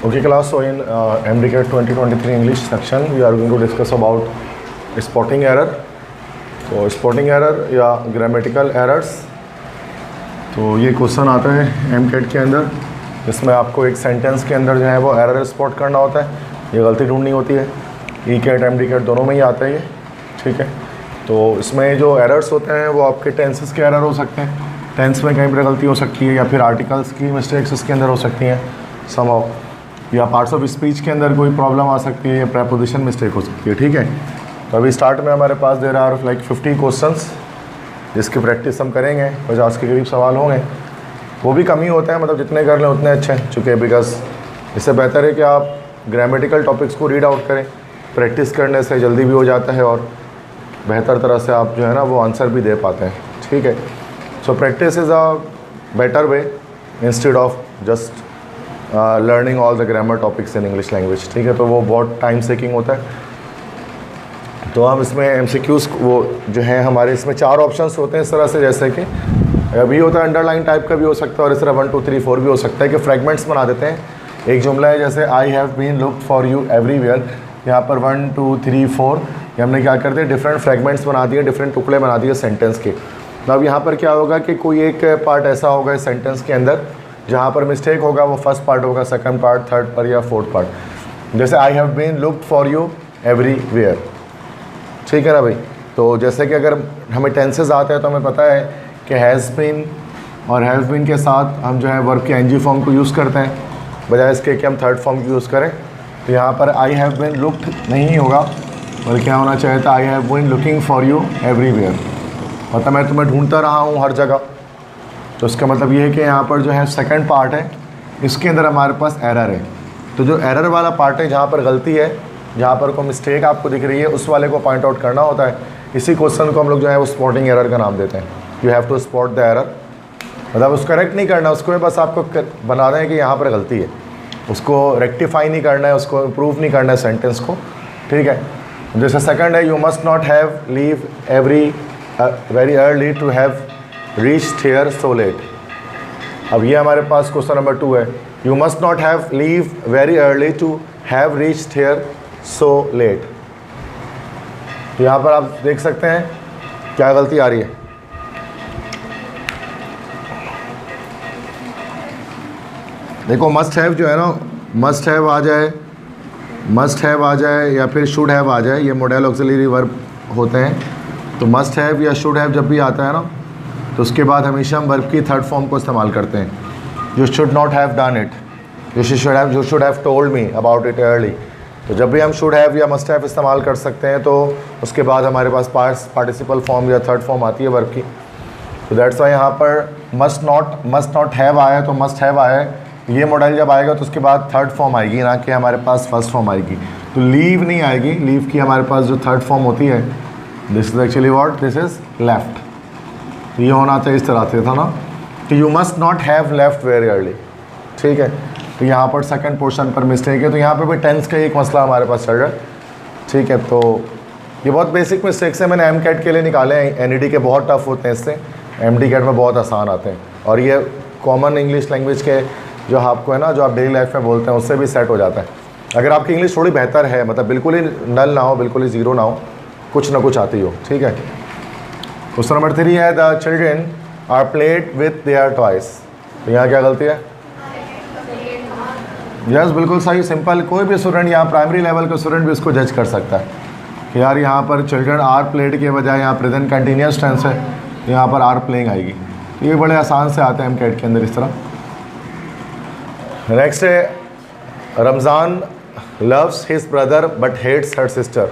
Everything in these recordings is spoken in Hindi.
Okay class, so in MDCAT 2023 English section we are going to discuss about spotting error. तो spotting error या grammatical errors, तो ये क्वेश्चन आता है MCAT के अंदर, जिसमें आपको एक सेंटेंस के अंदर जो है वो एरर स्पॉट करना होता है, ये गलती ढूंढनी होती है। ECAT MDCAT दोनों में ही आता है ये, ठीक है। तो इसमें जो एरर्स होते हैं वो आपके टेंसेस के एरर हो सकते हैं, टेंस में कहीं पर गलती हो सकती है, या फिर आर्टिकल्स की मिस्टेक्स इसके अंदर हो सकती हैं समहाउ, या पार्ट्स ऑफ स्पीच के अंदर कोई प्रॉब्लम आ सकती है, या प्रेपोजिशन मिस्टेक हो सकती है, ठीक है। तो अभी स्टार्ट में हमारे पास देर आर लाइक 50 क्वेश्चंस, जिसकी प्रैक्टिस हम करेंगे। 50 के करीब सवाल होंगे, वो भी कम ही होते हैं, मतलब जितने कर लें उतने अच्छे हैं, चूँकि बिकॉज इससे बेहतर है कि आप ग्रामेटिकल टॉपिक्स को रीड आउट करें। प्रैक्टिस करने से जल्दी भी हो जाता है और बेहतर तरह से आप जो है ना वो आंसर भी दे पाते हैं, ठीक है। So practice is a better way instead of just learning all the grammar topics in English language, ठीक है। तो वो बहुत टाइम सेकिंग होता है। तो हम इसमें MCQs वो जो है हमारे इसमें 4 ऑप्शंस होते हैं इस तरह से, जैसे कि अभी होता है अंडरलाइन टाइप का भी हो सकता है, और इस तरह 1 2 3 4 भी हो सकता है कि फ्रेगमेंट्स बना देते हैं। एक जुमला है जैसे I have been looked for you everywhere, यहाँ पर 1 2 3 4 ये हमने क्या कर दिया, डिफरेंट फ्रेगमेंट्स बना दिए, डिफरेंट टुकड़े बना दिए सेंटेंस के। तो अब यहाँ पर क्या होगा कि कोई एक पार्ट ऐसा होगा इस सेंटेंस के अंदर जहाँ पर मिस्टेक होगा, वो फर्स्ट पार्ट होगा, सेकंड पार्ट, थर्ड पार्ट या फोर्थ पार्ट। जैसे I have been looked for you everywhere, ठीक है ना भाई। तो जैसे कि अगर हमें टेंसेस आते हैं तो हमें पता है कि हैज़ बीन और हैव बीन के साथ हम जो है वर्ब के NG फॉर्म को यूज़ करते हैं, बजाय इसके कि हम थर्ड फॉर्म की यूज़ करें। तो यहाँ पर आई हैव बीन लुक्ड नहीं होगा, बल्कि क्या होना चाहिए था, I have been looking for you everywhere, मतलब मैं तुम्हें ढूंढता रहा हूँ हर जगह। तो इसका मतलब ये है कि यहाँ पर जो है सेकंड पार्ट है, इसके अंदर हमारे पास एरर है। तो जो एरर वाला पार्ट है, जहाँ पर गलती है, जहाँ पर कोई मिस्टेक आपको दिख रही है, उस वाले को पॉइंट आउट करना होता है। इसी क्वेश्चन को हम लोग जो है वो स्पॉटिंग एरर का नाम देते हैं। You have to spot the error, मतलब उसको करेक्ट नहीं करना, उसको बस आपको बना दें कि यहाँ पर गलती है, उसको रेक्टिफाई नहीं करना है, उसको इम्प्रूव नहीं करना है सेंटेंस को, ठीक है। जैसे सेकंड है, you must not have leave very early to have reached here so late. अब ये हमारे पास क्वेश्चन नंबर 2 है, you must not have leave very early to have reached here so late. तो यहाँ पर आप देख सकते हैं क्या गलती आ रही है। देखो मस्ट हैव जो है ना, मस्ट हैव आ जाए, मस्ट हैव आ जाए या फिर शुड हैव आ जाए, ये मॉडल ऑक्सिलरी वर्ब होते हैं। तो मस्ट हैव या शुड हैव जब भी आता है ना, तो उसके बाद हमेशा हम वर्ब की थर्ड फॉर्म को इस्तेमाल करते हैं। You should not have done it, you should have told me about it early. तो जब भी हम शुड हैव या मस्ट हैव इस्तेमाल कर सकते हैं, तो उसके बाद हमारे पास पार्टिसिपल फॉर्म या थर्ड फॉर्म आती है वर्ब की। तो दैट्स वाई यहाँ पर मस्ट नॉट हैव आया तो मस्ट हैव आया, ये मॉडल जब आएगा तो उसके बाद थर्ड फॉर्म आएगी, ना कि हमारे पास फर्स्ट फॉर्म आएगी। तो लीव नहीं आएगी, लीव की हमारे पास जो थर्ड फॉर्म होती है, this is actually what, this is left. तो ये होना चाहिए इस तरह से था ना, कि you must not have left very early, ठीक है। तो यहाँ पर सेकंड पोर्शन पर मिस्टेक है, तो यहाँ पर भी टेंस का एक मसला हमारे पास चल रहा है, ठीक है। तो ये बहुत बेसिक मिस्टेक्स हैं, मैंने MCAT के लिए निकाले हैं। NED के बहुत टफ होते हैं, इससे MDCAT में बहुत आसान आते हैं, और ये कॉमन इंग्लिश लैंग्वेज के जो आपको है ना, जो आप डेली लाइफ में बोलते हैं, उससे भी सेट हो जाता है। अगर आपकी इंग्लिश थोड़ी बेहतर है, मतलब बिल्कुल ही नल ना हो, बिल्कुल ही ज़ीरो ना हो, कुछ ना कुछ आती हो, ठीक है। क्वेश्चन नंबर 3 है, the children are played with their toys. तो यहाँ क्या गलती है? यस, बिल्कुल सही, सिंपल। कोई भी स्टूडेंट, यहाँ प्राइमरी लेवल का स्टूडेंट भी इसको जज कर सकता है कि यार यहाँ पर चिल्ड्रन आर प्लेड के बजाय यहाँ प्रेजेंट कंटिन्यूस टेंस है, तो यहाँ पर आर प्लेइंग आएगी। ये बड़े आसान से आते हैं MCAT के अंदर इस तरह। नेक्स्ट है, Ramzan loves his brother but hates her sister.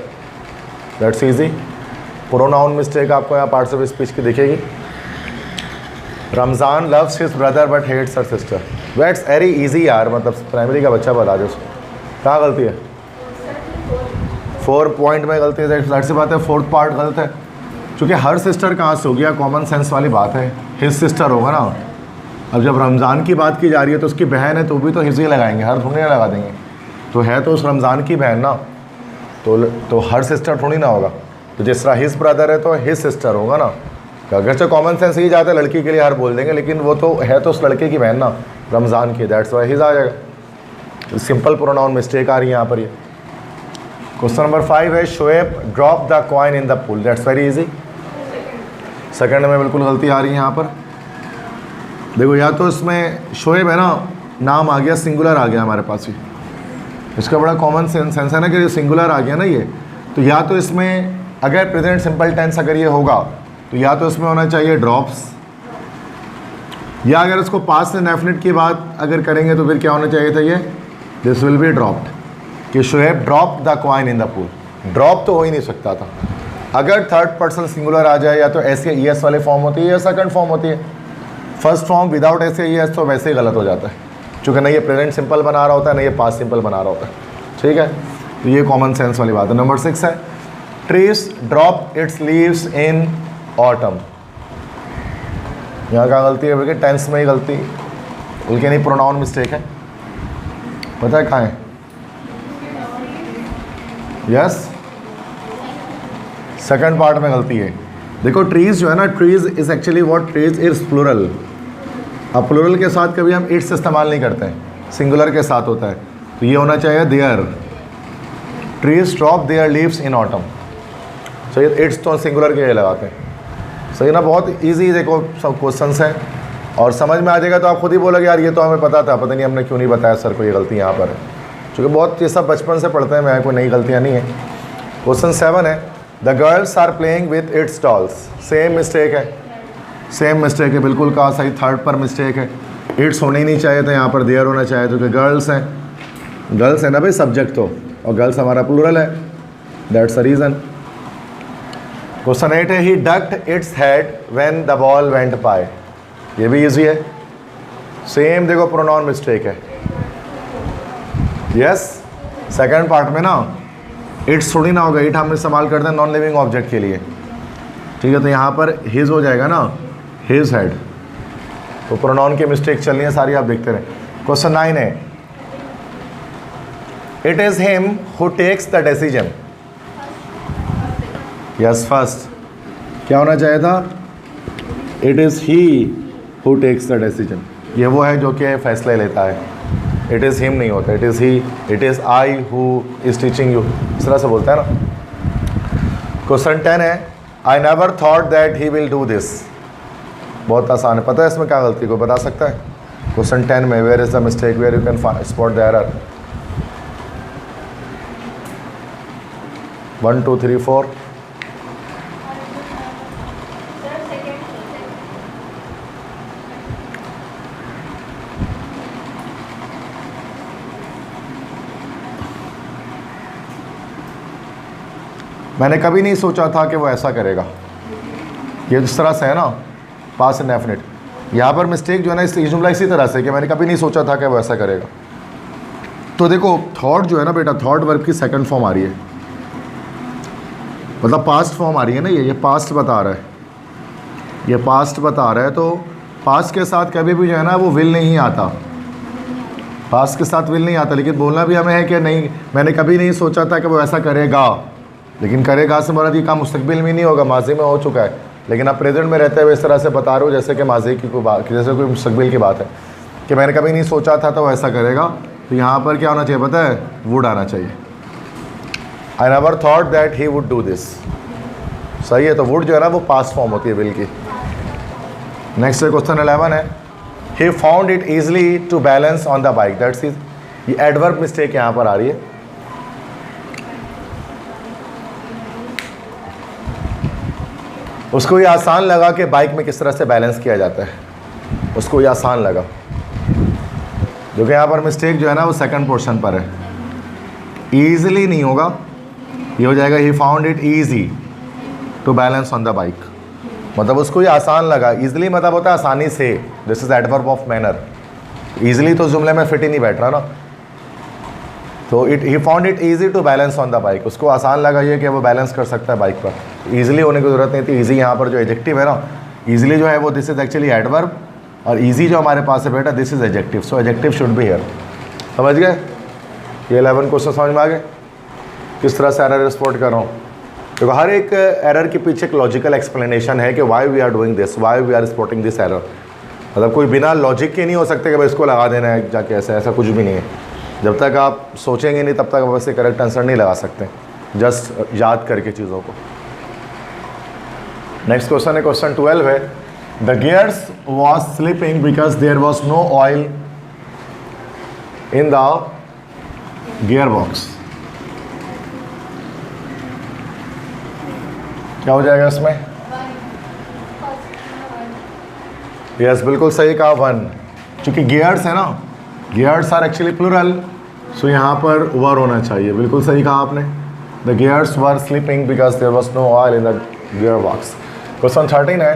That's easy. Pronoun mistake आपको यहाँ पार्ट्स ऑफ स्पीच की दिखेगी। Ramzan loves his brother but hates her sister, that's very easy यार, मतलब प्राइमरी का बच्चा बता दे उसको कहाँ गलती है। 4 पॉइंट में गलती है, दैट सी बात है। फोर्थ पार्ट गलत है, क्योंकि हर सिस्टर कहाँ से हो गया, कॉमन सेंस वाली बात है, हिज सिस्टर होगा ना। अब जब रमज़ान की बात की जा रही है तो उसकी बहन है, तो भी तो हिज ही लगाएंगे, हर थोड़ी ना लगा देंगे। तो है तो उस रमज़ान की बहन ना, तो हर सिस्टर थोड़ी ना होगा। तो जिस तरह हिज ब्रदर है तो हिज सिस्टर होगा ना। अगरचे कॉमन सेंस ही जाता है, लड़की के लिए हर बोल देंगे, लेकिन वो तो है तो उस लड़के की बहन ना, रमज़ान की, दैट्स वाई हिज आ जाएगा। सिंपल प्रोनाउन मिस्टेक आ रही है यहाँ पर। ये क्वेश्चन नंबर 5 है Shoaib drop the coin in the pool, that's very easy. Second में बिल्कुल गलती आ रही है यहाँ पर। देखो या तो इसमें शोएब है ना, नाम आ गया सिंगुलर आ गया हमारे पास ही, इसका बड़ा कॉमन सेंस है ना कि सिंगुलर आ गया ना ये, तो या तो इसमें अगर प्रेजेंट सिंपल टेंस अगर ये होगा तो या तो इसमें होना चाहिए ड्रॉप्स, या अगर इसको पास्ट इंडेफिनिट की बात अगर करेंगे तो फिर क्या होना चाहिए था, ये दिस विल बी ड्रॉप्ड, कि Shoaib drop the coin in the pool. Drop तो हो ही नहीं सकता था। अगर थर्ड पर्सन सिंगुलर आ जाए या तो ऐसे ES वाले फॉर्म होती है या सेकंड फॉर्म होती है। फर्स्ट फॉर्म विदाउट ऐसे ES तो वैसे ही गलत हो जाता है, क्योंकि नहीं ये प्रेजेंट सिंपल बना रहा होता है, नहीं ये पास्ट सिंपल बना रहा होता है। ठीक है, तो ये कॉमन सेंस वाली बात है। नंबर 6 है trees drop it's leaves in autumn. यहाँ क्या गलती है बल्कि टेंस में ही गलती, बल्कि नहीं प्रोनाउन मिस्टेक है। पता है कहाँ है? यस, सेकंड पार्ट में गलती है। देखो ट्रीज जो है ना, trees is actually what, trees is plural. अब प्लूरल के साथ कभी हम इट्स इस्तेमाल नहीं करते हैं, सिंगुलर के साथ होता है, तो ये होना चाहिए their. Trees drop their leaves in autumn. सही, इट्स तो सिंगुलर के लिए लगाते हैं। सही ना, बहुत इजी देखो सब क्वेश्चंस हैं और समझ में आ जाएगा तो आप खुद ही बोलोगे यार ये तो हमें पता था, पता नहीं हमने क्यों नहीं बताया सर को ये गलती यहाँ पर है, क्योंकि बहुत ये सब बचपन से पढ़ते हैं, मैं कोई नई गलतियाँ नहीं है। क्वेश्चन 7 है the girls are playing with its dolls. Same mistake है, सेम मिस्टेक है, बिल्कुल कहा सही, थर्ड पर मिस्टेक है। इट्स होने ही नहीं चाहिए था, यहाँ पर देयर होना चाहिए, क्योंकि गर्ल्स हैं, गर्ल्स है ना भाई सब्जेक्ट तो, और गर्ल्स हमारा प्लूरल है, दैट्स द रीज़न। क्वेश्चन 8 है he ducked its head when the ball went by. ये भी इजी है, सेम देखो प्रोनाउन मिस्टेक है। यस, सेकंड पार्ट में ना इट्स थोड़ी ना होगा, इट हम इस्तेमाल करते हैं नॉन लिविंग ऑब्जेक्ट के लिए। ठीक है, तो यहाँ पर हिज हो जाएगा ना, हिज हेड। तो प्रोनाउन की मिस्टेक चल रही है सारी, आप देखते रहे। क्वेश्चन 9 है it is him who takes the decision. Yes, first क्या होना चाहिए था, it is he who takes the decision. ये वो है जो कि फैसले लेता है, इट इज़ हिम नहीं होता, it is he, it is I who is teaching you, इस तरह से बोलता है ना। क्वेश्चन 10 है I never thought that he will do this. बहुत आसान है, पता है इसमें क्या गलती को बता सकता है? क्वेश्चन 10 में where is the mistake where you can spot the error. 1 2 3 4। मैंने कभी नहीं सोचा था कि वो ऐसा करेगा। ये इस तरह से है ना, पास्ट इंडेफिनिट। यहाँ पर मिस्टेक जो है ना, इस जुमला इसी तरह से कि मैंने कभी नहीं सोचा था कि वो ऐसा करेगा। तो देखो थॉट जो है ना बेटा, थॉट वर्ब की सेकंड फॉर्म आ रही है, मतलब पास्ट फॉर्म आ रही है ना, ये पास्ट बता रहा है, ये पास्ट बता रहा है। तो पास्ट के साथ कभी भी जो है ना वो विल नहीं आता, पास्ट के साथ विल नहीं आता, लेकिन बोलना भी हमें है कि नहीं मैंने कभी नहीं सोचा था कि वो ऐसा करेगा। लेकिन करेगा से मुराद ये काम मुस्तकबिल में नहीं होगा, माजी में हो चुका है, लेकिन आप प्रेजेंट में रहते हुए इस तरह से बता रहे हो जैसे कि माजी की कोई बात, जैसे कोई मुस्तकबिल की बात है कि मैंने कभी नहीं सोचा था तो वो ऐसा करेगा। तो यहाँ पर क्या होना चाहिए पता है, वुड आना चाहिए। I never thought that he would do this. सही है, तो वुड जो है ना वो पास्ट फॉर्म होती है विल की। नेक्स्ट क्वेश्चन 11 है he found it easily to balance on the bike. That's is, ये एडवर्ब मिस्टेक यहाँ पर आ रही है। उसको ये आसान लगा कि बाइक में किस तरह से बैलेंस किया जाता है, उसको ये आसान लगा, जो कि यहाँ पर मिस्टेक जो है ना वो सेकंड पोर्शन पर है। ईजिली नहीं होगा, ये हो जाएगा he found it easy to balance on the bike, मतलब उसको ये आसान लगा। ईजिली मतलब होता है आसानी से, this is adverb of manner. Easily तो जुमले में फिट ही नहीं बैठ रहा ना, तो he found it easy to balance on the bike, उसको आसान लगा ये कि वो बैलेंस कर सकता है बाइक पर। ईजिली होने की ज़रूरत नहीं थी। ईजी यहाँ पर जो एडजेक्टिव है ना, ईजिली जो है वो दिस इज एक्चुअली एडवर्ब, और ईजी जो हमारे पास है बेटा this is adjective, so adjective should be here. समझ गए? ये 11 क्वेश्चन समझ में आ गए किस तरह से एरर स्पॉट कर रहा हूँ। देखो हर एक एरर के पीछे एक लॉजिकल एक्सप्लेनेशन है कि why we are doing this, why we are spotting this error. मतलब कोई बिना लॉजिक के नहीं हो सकते कि भाई इसको लगा देना है जाके, ऐसा ऐसा कुछ भी नहीं है। जब तक आप सोचेंगे नहीं तब तक आप वैसे करेक्ट आंसर नहीं लगा सकते, जस्ट याद करके चीज़ों को। नेक्स्ट क्वेश्चन है, क्वेश्चन 12 है, the gears was slipping because there was no oil in the gear box. क्या हो जाएगा इसमें? यस, बिल्कुल सही कहा, 1। क्योंकि गियर्स है ना, gears are actually plural, so यहाँ पर वर होना चाहिए। बिल्कुल सही कहा आपने, the gears were slipping because there was no oil in the gear box. Question 13 है,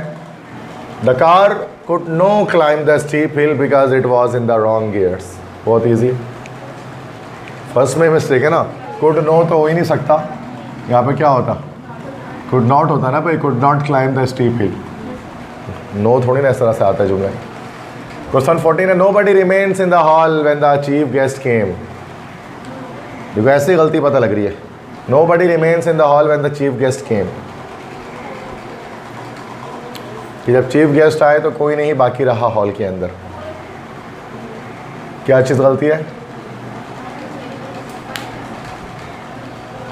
the car could no climb the steep hill because it was in the wrong gears. बहुत ईजी, फर्स्ट में मिस्टेक है ना, कुड नो तो हो ही नहीं सकता, यहाँ पे क्या होता? कुड नॉट होता ना भाई, could not climb the steep hill, no थोड़ी ना इस तरह से आता है जुमले। क्वेश्चन 14 है, nobody remains in the hall when the chief guest came. देखो ऐसी गलती पता लग रही है, nobody remains in the hall when the chief guest came, कि जब चीफ गेस्ट आए तो कोई नहीं बाकी रहा हॉल के अंदर। क्या चीज़ गलती है?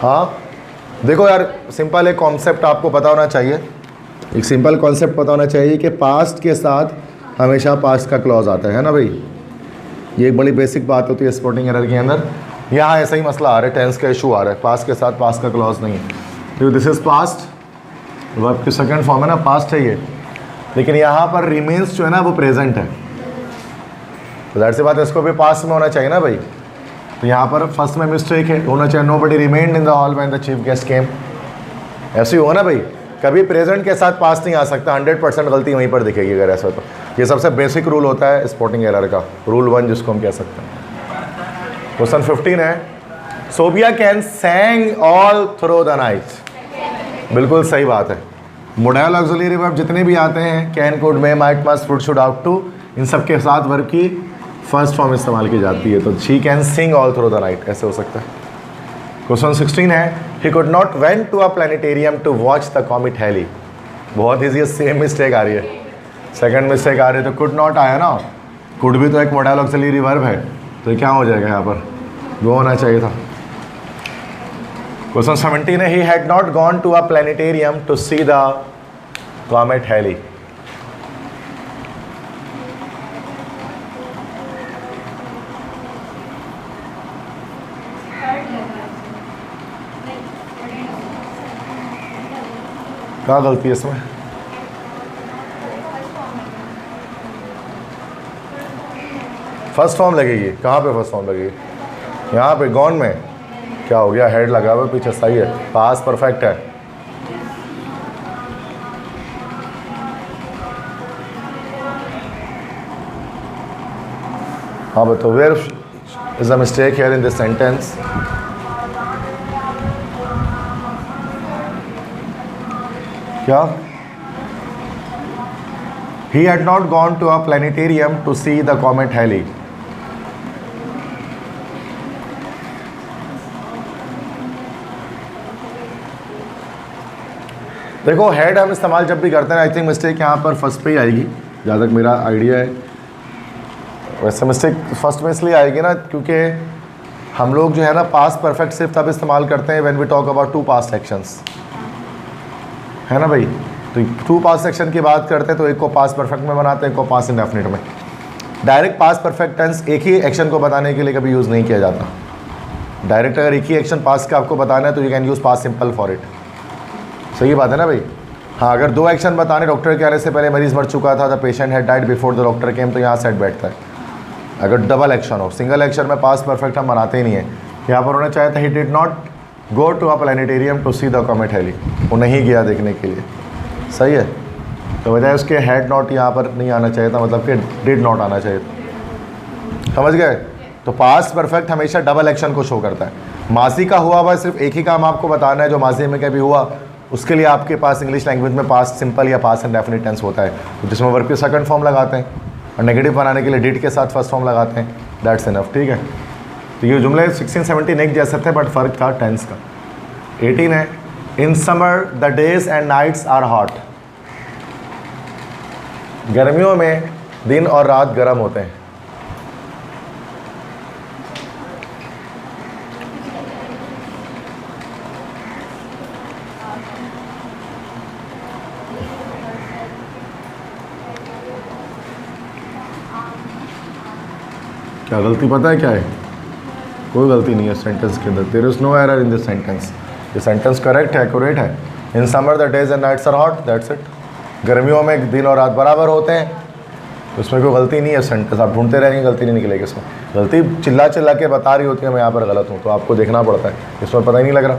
हाँ देखो यार, सिंपल एक कॉन्सेप्ट आपको पता होना चाहिए, एक सिंपल कॉन्सेप्ट पता होना चाहिए कि पास्ट के साथ हमेशा पास्ट का क्लॉज आता है ना भाई। ये एक बड़ी बेसिक बात होती है स्पोर्टिंग एरर के अंदर। यहाँ ऐसा ही मसला आ रहा है, टेंस का इशू आ रहा है, पास्ट के साथ पास्ट का क्लॉज नहीं है। तो दिस इज़ पास्ट, वर्ब की सेकंड फॉर्म है ना, पास्ट है ये, लेकिन यहाँ पर रिमेन्स जो है ना वो प्रेजेंट है, तो दैट सी बात है, इसको भी पास्ट में होना चाहिए ना भाई। तो यहाँ पर फर्स्ट में मिस्टेक है, होना चाहिए nobody remained in the hall when the chief guest came. ऐसे ही हो ना भाई, कभी प्रेजेंट के साथ पास्ट नहीं आ सकता, 100% गलती वहीं पर दिखेगी अगर ऐसा तो। ये सबसे बेसिक रूल होता है स्पोर्टिंग एरर का, रूल 1 जिसको हम कह सकते हैं। क्वेश्चन 15 है, Sobia can सैंग all through the night. बिल्कुल सही बात है, मोडाइल ऑक्सिलरी वर्ब जितने भी आते हैं, can, could, may, might, must, would, should, ought to, इन सब के साथ वर्ब की फर्स्ट फॉर्म इस्तेमाल की जाती है। तो she can sing all through the night ऐसे हो सकता है। क्वेश्चन 16 है, he could not went to a planetarium to watch the comet Halley. बहुत ईजी है, सेम मिस्टेक आ रही है, सेकंड मिस्टेक आ रही है। तो कुड नॉट आया ना, कुड भी तो एक मोडाइल ऑक्सिलरी वर्ब है, तो क्या हो जाएगा यहाँ पर? वो होना चाहिए था। क्वेश्चन 17 है, he had not gone to a planetarium to see the comet Halley. क्या गलती है इसमें? फर्स्ट फॉर्म लगेगी, कहाँ पे फर्स्ट फॉर्म लगेगी? यहाँ पे गॉन में क्या हो गया, हेड लगा हुआ पीछे, सही है, पास परफेक्ट है। हाँ बताओ, where is a mistake here in this sentence? क्या? He had not gone to a planetarium to see the comet Halley. देखो हेड हम इस्तेमाल जब भी करते हैं, आई थिंक मिस्टेक यहाँ पर फर्स्ट पे ही आएगी, जहाँ तक मेरा आइडिया है। वैसे मिस्टेक फर्स्ट में इसलिए आएगी ना क्योंकि हम लोग जो है ना पास्ट परफेक्ट सिर्फ तब इस्तेमाल करते हैं when we talk about 2 past actions, है ना भाई। तो 2 पास्ट एक्शन की बात करते हैं तो एक को पास्ट परफेक्ट में बनाते हैं, एक को पास्ट इंडेफिनिट में। डायरेक्ट पास्ट परफेक्ट टेंस एक ही एक्शन को बताने के लिए कभी यूज़ नहीं किया जाता। डायरेक्ट अगर एक ही एक्शन पास्ट का आपको बताना है तो you can use past simple for it. सही बात है ना भाई। हाँ, अगर 2 एक्शन बताने, डॉक्टर के आने से पहले मरीज़ मर चुका था, the patient had died before the doctor केम, तो यहाँ सेट बैठता है। अगर डबल एक्शन हो, सिंगल एक्शन में पास्ट परफेक्ट हम बनाते ही नहीं है। यहाँ पर उन्हें चाहे था, he did not go to a planetarium to see the comet Halley, वो नहीं गया देखने के लिए। सही है, तो वजह उसके हैड नॉट यहाँ पर नहीं आना चाहिए था, मतलब कि डिड नॉट आना चाहिए था। समझ गए? तो पास्ट परफेक्ट हमेशा डबल एक्शन को शो करता है। माजी का हुआ हुआ सिर्फ एक ही काम आपको बताना है जो माजी में कभी हुआ, उसके लिए आपके पास इंग्लिश लैंग्वेज में पास्ट सिंपल या पास्ट इंडेफिनिट टेंस होता है, तो जिसमें वर्ब की सेकंड फॉर्म लगाते हैं और नेगेटिव बनाने के लिए डिड के साथ फर्स्ट फॉर्म लगाते हैं। दैट्स इनफ, ठीक है। तो ये जुमले 16-17 एक जैसे थे, बट फ़र्क था टेंस का। 18 है, in summer the days and nights are hot. गर्मियों में दिन और रात गर्म होते हैं। क्या गलती पता है क्या है? कोई गलती नहीं है सेंटेंस के अंदर। There is no error in this sentence. ये सेंटेंस करेक्ट है, एक्यूरेट है। In summer the days and nights are hot, that's it. गर्मियों में दिन और रात बराबर होते हैं, तो उसमें कोई गलती नहीं है। सेंटेंस आप ढूंढते रहेंगे, गलती नहीं निकलेगी इसमें। गलती चिल्ला चिल्ला के बता रही होती है मैं यहाँ पर गलत हूँ, तो आपको देखना पड़ता है, इसमें पता ही नहीं लग रहा।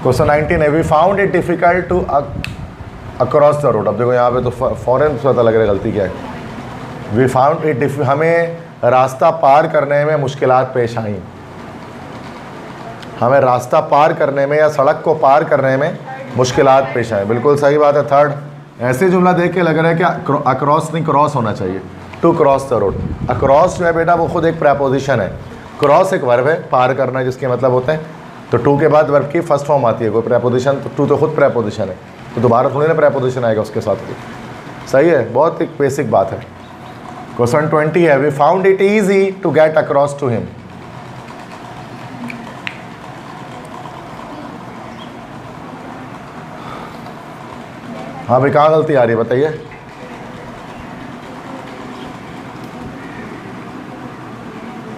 क्वेश्चन 19 है, we found it difficult to across the road. अब देखो यहाँ पे तो फ़ौरन पता लग रहा है गलती क्या है। वी फाउंड इट, हमें रास्ता पार करने में मुश्किलात पेश आई। हमें रास्ता पार करने में या सड़क को पार करने में मुश्किलात पेश आए। बिल्कुल सही बात है। थर्ड, ऐसे जुमला देख के लग रहा है कि अक्रॉस नहीं क्रॉस होना चाहिए, to cross the road. Across जो है बेटा वो खुद एक प्रेपोजिशन है, क्रॉस एक वर्ब है, पार करना जिसके मतलब होते हैं। तो टू के बाद वर्ब की फर्स्ट फॉर्म आती है कोई प्रेपोजिशन, तो टू तो खुद प्रेपोजिशन है, तो दोबारा थोड़ी ना प्रेपोजिशन आएगा उसके साथ। सही है, बहुत एक बेसिक बात है। क्वेश्चन 20 है, we found it easy to get across to him. हाँ भाई, कहाँ गलती आ रही है बताइए?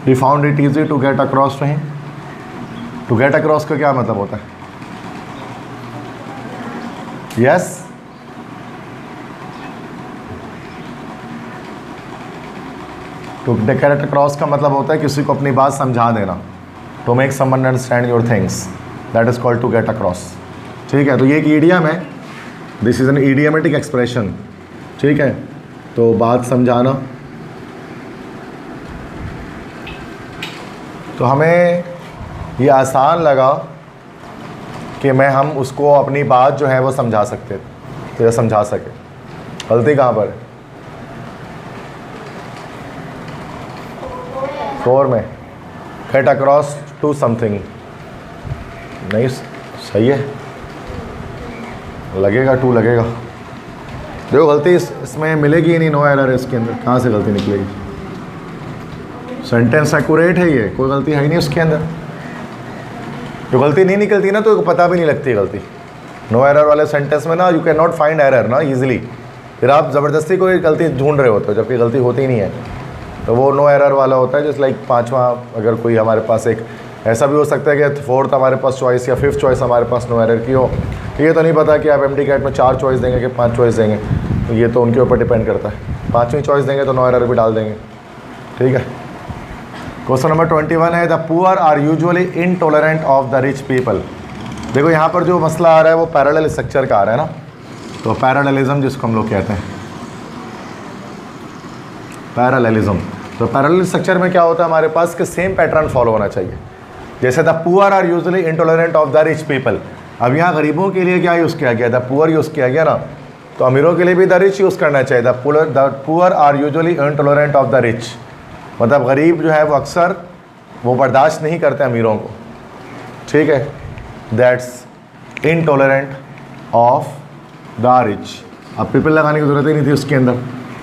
We found it easy to get across to him. To get across का क्या मतलब होता है? यस, टू गेट अक्रॉस का मतलब होता है किसी को अपनी बात समझा देना, to make someone understand your things, that is called to get across. ठीक है, तो ये एक ईडियम है, this is an idiomatic expression. ठीक है, तो बात समझाना। तो हमें ये आसान लगा कि हम उसको अपनी बात जो है वो समझा सकते, तो ये समझा सके। गलती कहाँ पर है? 4 में, गेट अक्रॉस टू समथिंग। नहीं सही है, लगेगा 2 लगेगा। देखो गलती इसमें मिलेगी ही नहीं, नो एरर है इसके अंदर, कहाँ से गलती निकलेगी? सेंटेंस एक्यूरेट है, ये कोई गलती है ही नहीं उसके अंदर। जो गलती नहीं निकलती ना तो पता भी नहीं लगती गलती। नो एरर वाले सेंटेंस में ना you can not find error ना ईजिली, फिर आप ज़बरदस्ती कोई गलती ढूंढ रहे होते हो जबकि गलती होती ही नहीं है, तो वो नो एरर वाला होता है। जैसे लाइक 5वां अगर कोई हमारे पास एक ऐसा भी हो सकता है कि 4th हमारे पास चॉइस या 5th चॉइस हमारे पास नो एरर की हो। ये तो नहीं पता कि आप MCAT में 4 चॉइस देंगे कि 5 चॉइस देंगे, तो ये तो उनके ऊपर डिपेंड करता है। 5वीं चॉइस देंगे तो नो एरर भी डाल देंगे। ठीक है, क्वेश्चन नंबर 21 है, the poor are usually intolerant of the rich people. देखो यहाँ पर जो मसला आ रहा है वो पैरेलल स्ट्रक्चर का आ रहा है ना, तो पैरेललिज्म जिसको हम लोग कहते हैं, पैरेललिज्म। तो पैरेलल स्ट्रक्चर में क्या होता है हमारे पास कि सेम पैटर्न फॉलो होना चाहिए। जैसे the poor are usually intolerant of the rich people, अब यहाँ गरीबों के लिए क्या यूज़ किया गया? द पुअर यूज़ किया गया ना, तो अमीरों के लिए भी द रिच यूज़ करना चाहिए। The poor are usually intolerant of the rich, मतलब गरीब जो है वो अक्सर वो बर्दाश्त नहीं करते अमीरों को। ठीक है, that's intolerant of the rich. अब पीपल लगाने की ज़रूरत ही नहीं थी उसके अंदर,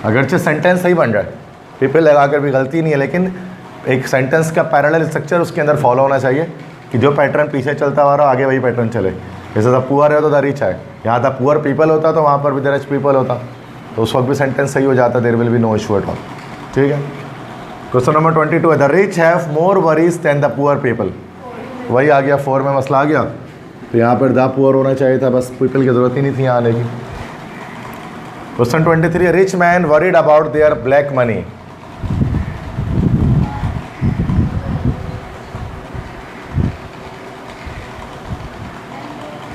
अगरचे सेंटेंस सही बन रहा है, पीपल लगाकर भी गलती नहीं है, लेकिन एक सेंटेंस का पैरेलल स्ट्रक्चर उसके अंदर फॉलो होना चाहिए कि जो पैटर्न पीछे चलता आ रहा हो आगे वही पैटर्न चले। जैसे द पुअर है तो द रिच है, यहाँ द पुअर पीपल होता तो वहाँ पर भी द रिच पीपल होता, तो उस वक्त भी सेंटेंस सही हो जाता, there will be no issue at all. ठीक है, क्वेश्चन नंबर 22 है, the rich have more worries than the poor people. वही आ गया, 4 में मसला आ गया, तो यहाँ पर द पुअर होना चाहिए था, बस पीपल की ज़रूरत ही नहीं थी यहाँ आने की। Question 23, rich man worried about their black money.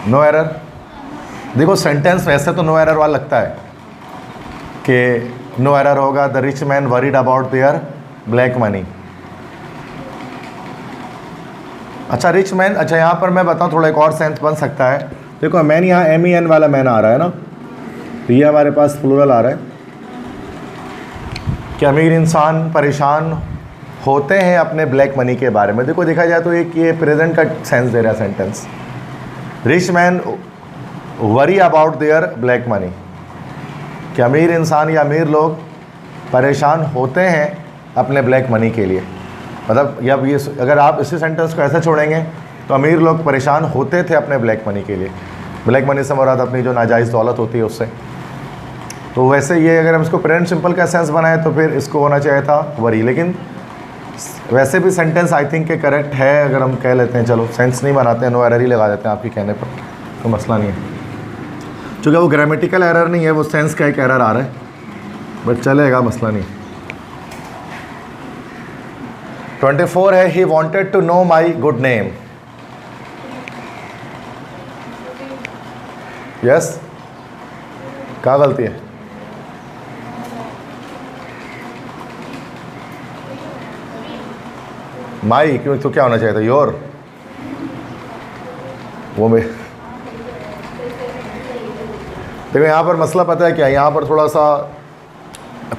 No error. देखो सेंटेंस वैसे तो नो एरर वाला लगता है कि नो एरर होगा, the rich man worried about their black money. अच्छा रिच मैन, अच्छा यहाँ पर मैं बताऊँ थोड़ा एक और सेंस बन सकता है। देखो मैन, यहाँ MEN वाला मैन आ रहा है ना, तो ये हमारे पास प्लूरल आ रहा है कि अमीर इंसान परेशान होते हैं अपने ब्लैक मनी के बारे में। देखो देखा जाए तो एक ये प्रेजेंट का सेंस दे रहा है sentence, rich man worry about their black money, कि अमीर इंसान या अमीर लोग परेशान होते हैं अपने ब्लैक मनी के लिए। मतलब या ये अगर आप इसी सेंटेंस को ऐसा छोड़ेंगे तो अमीर लोग परेशान होते थे अपने ब्लैक मनी के लिए। ब्लैक मनी से मुराद अपनी जो नाजायज़ दौलत होती है उससे। तो वैसे ये अगर हम इसको प्रेजेंट सिंपल का सेंस बनाएं तो फिर इसको होना चाहिए था वरी, लेकिन वैसे भी सेंटेंस आई थिंक के करेक्ट है, अगर हम कह लेते हैं, चलो सेंस नहीं बनाते हैं, नो एरर ही लगा देते हैं आपके कहने पर, तो मसला नहीं है। चूँकि वो ग्रामेटिकल एरर नहीं है, वो सेंस का एक एरर आ रहा है, बट चलेगा, मसला नहीं। 24 है, he wanted to know my good name. Yes, क्या गलती है? माई क्यों, तो क्या होना चाहिए था? योर। वो में देखो यहाँ पर मसला पता है क्या, यहाँ पर थोड़ा सा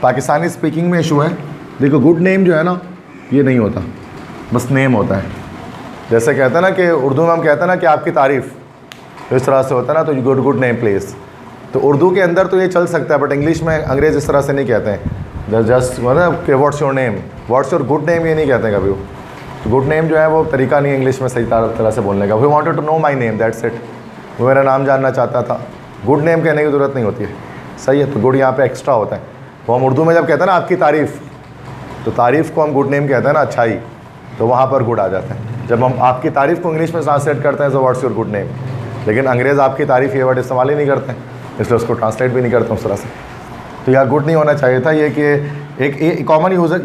पाकिस्तानी स्पीकिंग में इशू है। देखो गुड नेम जो है ना, ये नहीं होता, बस नेम होता है। जैसे कहते हैं ना कि उर्दू में हम कहते हैं ना कि आपकी तारीफ़, तो इस तरह से होता है ना, तो गुड गुड नेम प्लेस। तो उर्दू के अंदर तो ये चल सकता है, बट इंग्लिश में अंग्रेज़ इस तरह से नहीं कहते हैं। जस्ट मतलब कि what's your name, what's your good name, ये नहीं कहते हैं कभी वो। तो गुड नेम जो है वो तरीका नहीं है इंग्लिश में सही तरह से बोलने का। We wanted to know my name, that's it. वो मेरा नाम जानना चाहता था, गुड नेम कहने की ज़रूरत नहीं होती है, सही है। तो गुड यहाँ पे एक्स्ट्रा होता है। वो हम उर्दू में जब कहते हैं ना आपकी तारीफ़, तो तारीफ़ को हम गुड नेम कहते हैं ना, अच्छाई, तो वहाँ पर गुड आ जाता है। जब हम आपकी तारीफ़ को इंग्लिश में ट्रांसलेट करते हैं तो व्हाट्स योर गुड नेम, लेकिन अंग्रेज़ आपकी तारीफ़ ये वर्ड इस्तेमाल ही नहीं करते हैं, इसलिए उसको ट्रांसलेट भी नहीं करते उस तरह से। तो यहाँ गुड नहीं होना चाहिए था। ये कि एक कॉमन यूज़र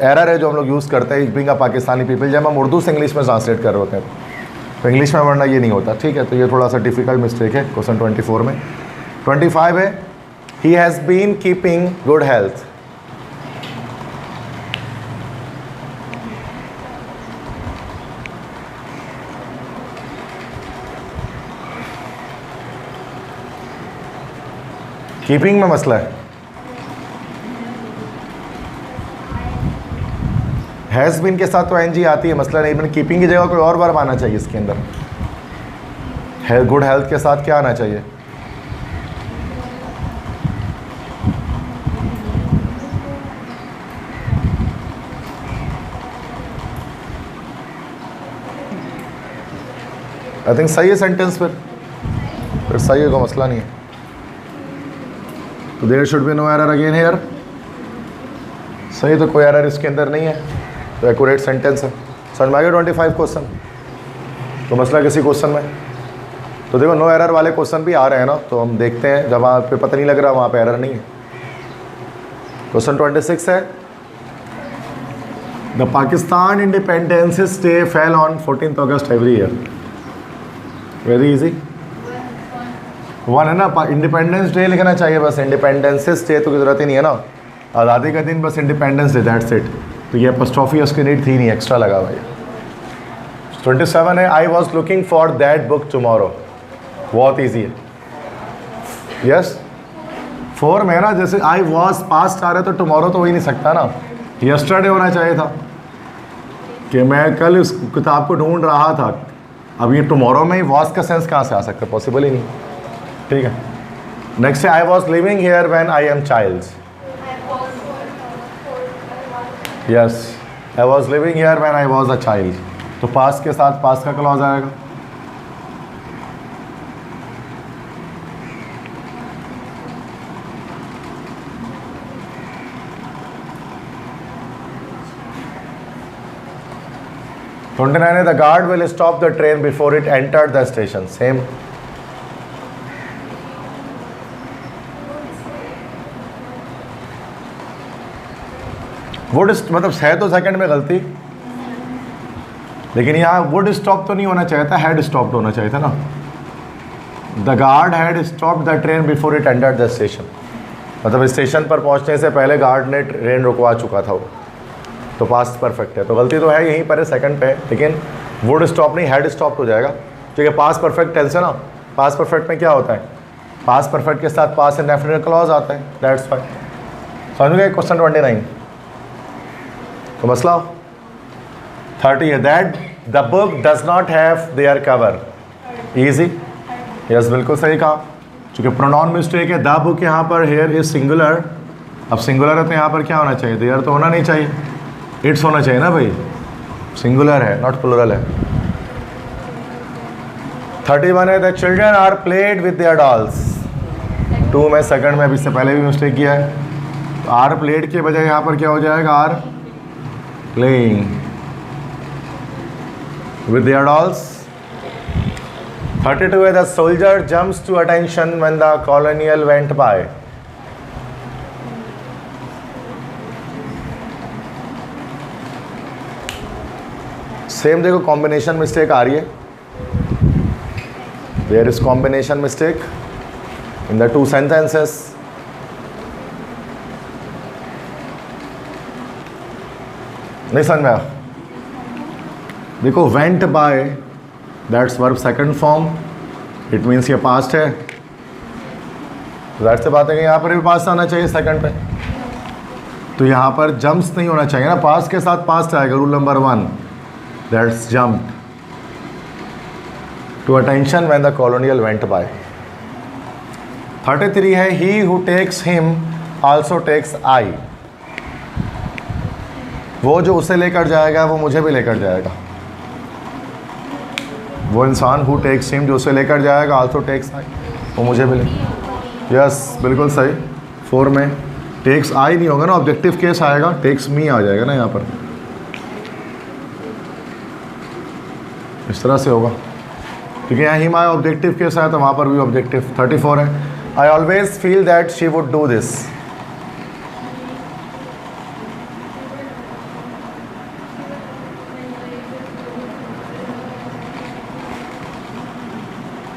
एरर है जो हम लोग यूज़ करते हैं, बीइंग अ पाकिस्तानी पीपल, जब हम उर्दू से इंग्लिश में ट्रांसलेट कर रहे होते हैं, तो इंग्लिश में वरना ये नहीं होता, ठीक है। तो ये थोड़ा सा डिफ़िकल्ट मिस्टेक है क्वेश्चन 24 में। 25 है, he has been keeping good health. Keeping में मसला है, हैज़ बीन के साथ तो एनजी आती है, मसला नहीं, बट कीपिंग की जगह कोई और वर्ब आना चाहिए इसके अंदर। है गुड हेल्थ के साथ क्या आना चाहिए? आई थिंक सही है सेंटेंस, फिर सही है, कोई मसला नहीं है। तो there should be no error again here, सही, तो कोई एरर इसके अंदर नहीं है, तो एक्यूरेट सेंटेंस है। समझ में आ गया 25 क्वेश्चन? तो मसला किसी क्वेश्चन में, तो देखो नो एरर वाले क्वेश्चन भी आ रहे हैं ना, तो हम देखते हैं, जब वहाँ पे पता नहीं लग रहा वहाँ पे एरर नहीं है। क्वेश्चन 26 है, the Pakistan independence day fell on 14 August every year. Very easy, one है ना, इंडिपेंडेंस डे लिखना चाहिए बस, इंडिपेंडेंसेस डे तो की ज़रूरत ही नहीं है ना, आज़ादी का दिन, बस इंडिपेंडेंस डे, दैट्स इट। तो ये अपॉस्ट्रोफी उसकी नीड थी नहीं, एक्स्ट्रा लगा भाई। 27 है, I was looking for that book tomorrow. बहुत ईजी है, यस। 4 में ना, जैसे आई वॉज पास्ट आ रहे तो टुमारो तो हो ही नहीं सकता ना, यस्टरडे होना चाहिए था कि मैं कल इस किताब को ढूंढ रहा था। अब ये टुमारो में ही वॉज का सेंस कहाँ से आ सकता है, पॉसिबल ही नहीं, ठीक है। नेक्स्ट है, I was living here when I am child. Yes, I was living here when I was a child, तो पास्ट के साथ पास्ट का क्लॉज आएगा। तो 29 है, the guard will stop the train before it entered the station. Same, would मतलब है तो सेकंड में गलती, लेकिन यहाँ वुड स्टॉप तो नहीं होना चाहिए था, हैड स्टॉप्ड होना चाहिए था ना। The guard had stopped the train before it entered the station, मतलब स्टेशन पर पहुँचने से पहले गार्ड ने ट्रेन रुकवा चुका था वो, तो पास्ट परफेक्ट है। तो गलती तो है यहीं पर है, सेकंड पे है, लेकिन वुड स्टॉप नहीं, हैड स्टॉप हो जाएगा, क्योंकि पास्ट परफेक्ट टेंस है ना। पास्ट परफेक्ट में क्या होता है, पास्ट परफेक्ट के साथ पास्ट इंडेफिनिट क्लॉज आता है, दैट्स फाइन। समझ गए? क्वेश्चन 29 तो मसला 30 है, that the book does not have their cover. Easy, yes, बिल्कुल सही कहा, क्योंकि प्रोनाउन मिस्टेक है। द बुक यहाँ पर हेयर इज सिंगुलर, अब सिंगुलर है तो यहाँ पर क्या होना चाहिए, देयर तो होना नहीं चाहिए, इट्स होना चाहिए ना भाई, सिंगुलर है नॉट प्लूरल है। 31 है, the children are played with their dolls. 2 में सेकंड में अभी इससे पहले भी मिस्टेक किया है, तो आर प्लेड के बजाय यहाँ पर क्या हो जाएगा, are playing with their dolls. 32 है, the soldier jumps to attention when the colonel went by. Same देखो कॉम्बिनेशन मिस्टेक आ रही है. There is combination mistake in the two sentences. नहीं समझ में आया? देखो went by, that's verb second form, it means ये past है. जाहिर सी बात है कि यहाँ पर भी past आना चाहिए सेकंड पे, तो यहाँ पर jumps नहीं होना चाहिए ना, past के साथ past आएगा. Rule number 1, that's jumped to attention when the colonial went by. 33 है, he who takes him also takes I. वो जो उसे लेकर जाएगा वो मुझे भी लेकर जाएगा. वो इंसान who takes him जो उसे लेकर जाएगा also takes I, वो मुझे भी ले. यस बिल्कुल सही. 4 में takes I नहीं होगा ना, ऑब्जेक्टिव केस आएगा, takes me आ जाएगा ना यहाँ पर, इस तरह से होगा, क्योंकि यहाँ हिम आया ऑब्जेक्टिव केस आया तो वहाँ पर भी ऑब्जेक्टिव. 34 है, I always feel that she would do this.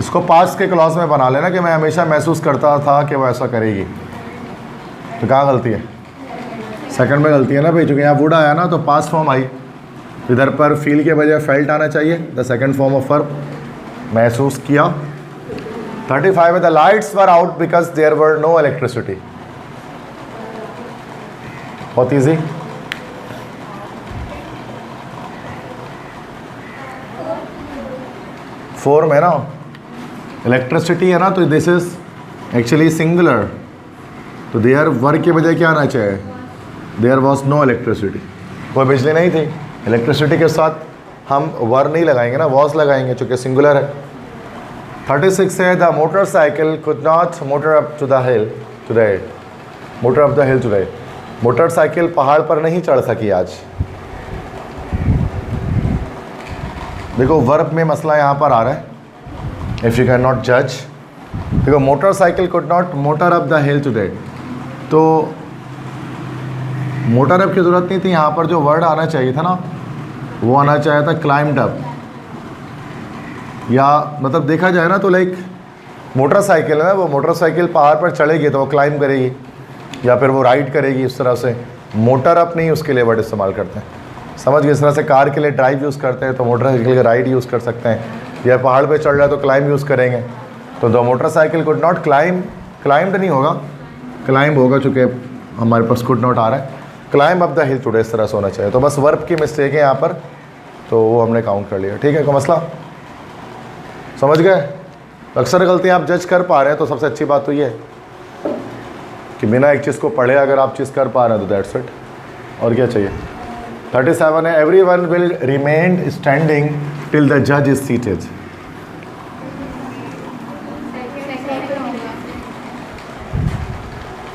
इसको पास्ट के क्लॉज में बना लेना कि मैं हमेशा महसूस करता था कि वो ऐसा करेगी. तो कहाँ गलती है? सेकंड में गलती है ना भाई, क्योंकि यहाँ वुड आया ना तो पास्ट फॉर्म आई, इधर पर फील के बजाय फेल्ट आना चाहिए, the second form of verb, महसूस किया. 35 है, the lights were out because there were no electricity. बहुत ईजी. फोर में ना इलेक्ट्रिसिटी है ना, तो दिस इज एक्चुअली सिंगुलर, तो देयर वर के बजाय क्या आना चाहिए? देयर वॉज नो इलेक्ट्रिसिटी, कोई बिजली नहीं थी. इलेक्ट्रिसिटी के साथ हम वर नहीं लगाएंगे ना, वॉज लगाएंगे चूँकि सिंगुलर है. 36 है, the motorcycle could not motor up to the hill today. Motor up the hill today, motorcycle पहाड़ पर नहीं चढ़ सकी आज. देखो वर्ब में मसला यहाँ पर आ रहा है, इफ़ यू कैन नॉट जज. देखो motorcycle could not motor up the hill today, तो मोटर अप की ज़रूरत नहीं थी, यहाँ पर जो वर्ड आना चाहिए था ना वो आना चाहिए था क्लाइम्ड अप. या मतलब देखा जाए ना तो लाइक मोटरसाइकिल है ना, वो मोटरसाइकिल पहाड़ पर चढ़ेगी तो वो क्लाइंब करेगी या फिर वो राइड करेगी, इस तरह से. मोटर अप नहीं उसके लिए वर्ड इस्तेमाल करते हैं, समझ गए? इस तरह से कार के लिए ड्राइव यूज़ करते हैं तो मोटरसाइकिल के लिए राइड यूज़ कर सकते हैं, या पहाड़ पे चढ़ रहा है तो क्लाइंब यूज़ करेंगे. तो the motorcycle could not climb, climbed नहीं होगा, क्लाइंब होगा चूँकि हमारे पास कुड नॉट आ रहा है. Climb up the hill today इस तरह से होना चाहिए. तो बस वर्ब की मिस्टेक है यहाँ पर, तो वो हमने काउंट कर लिया. ठीक है, कोई मसला? समझ गए? अक्सर गलतियाँ आप जज कर पा रहे हैं, तो सबसे अच्छी बात तो ये है कि बिना एक चीज़ को पढ़े अगर आप चीज़ कर पा रहे हैं तो दैट्स इट. और क्या चाहिए? 37 है, every one will remain standing till the जज इज सीटेड.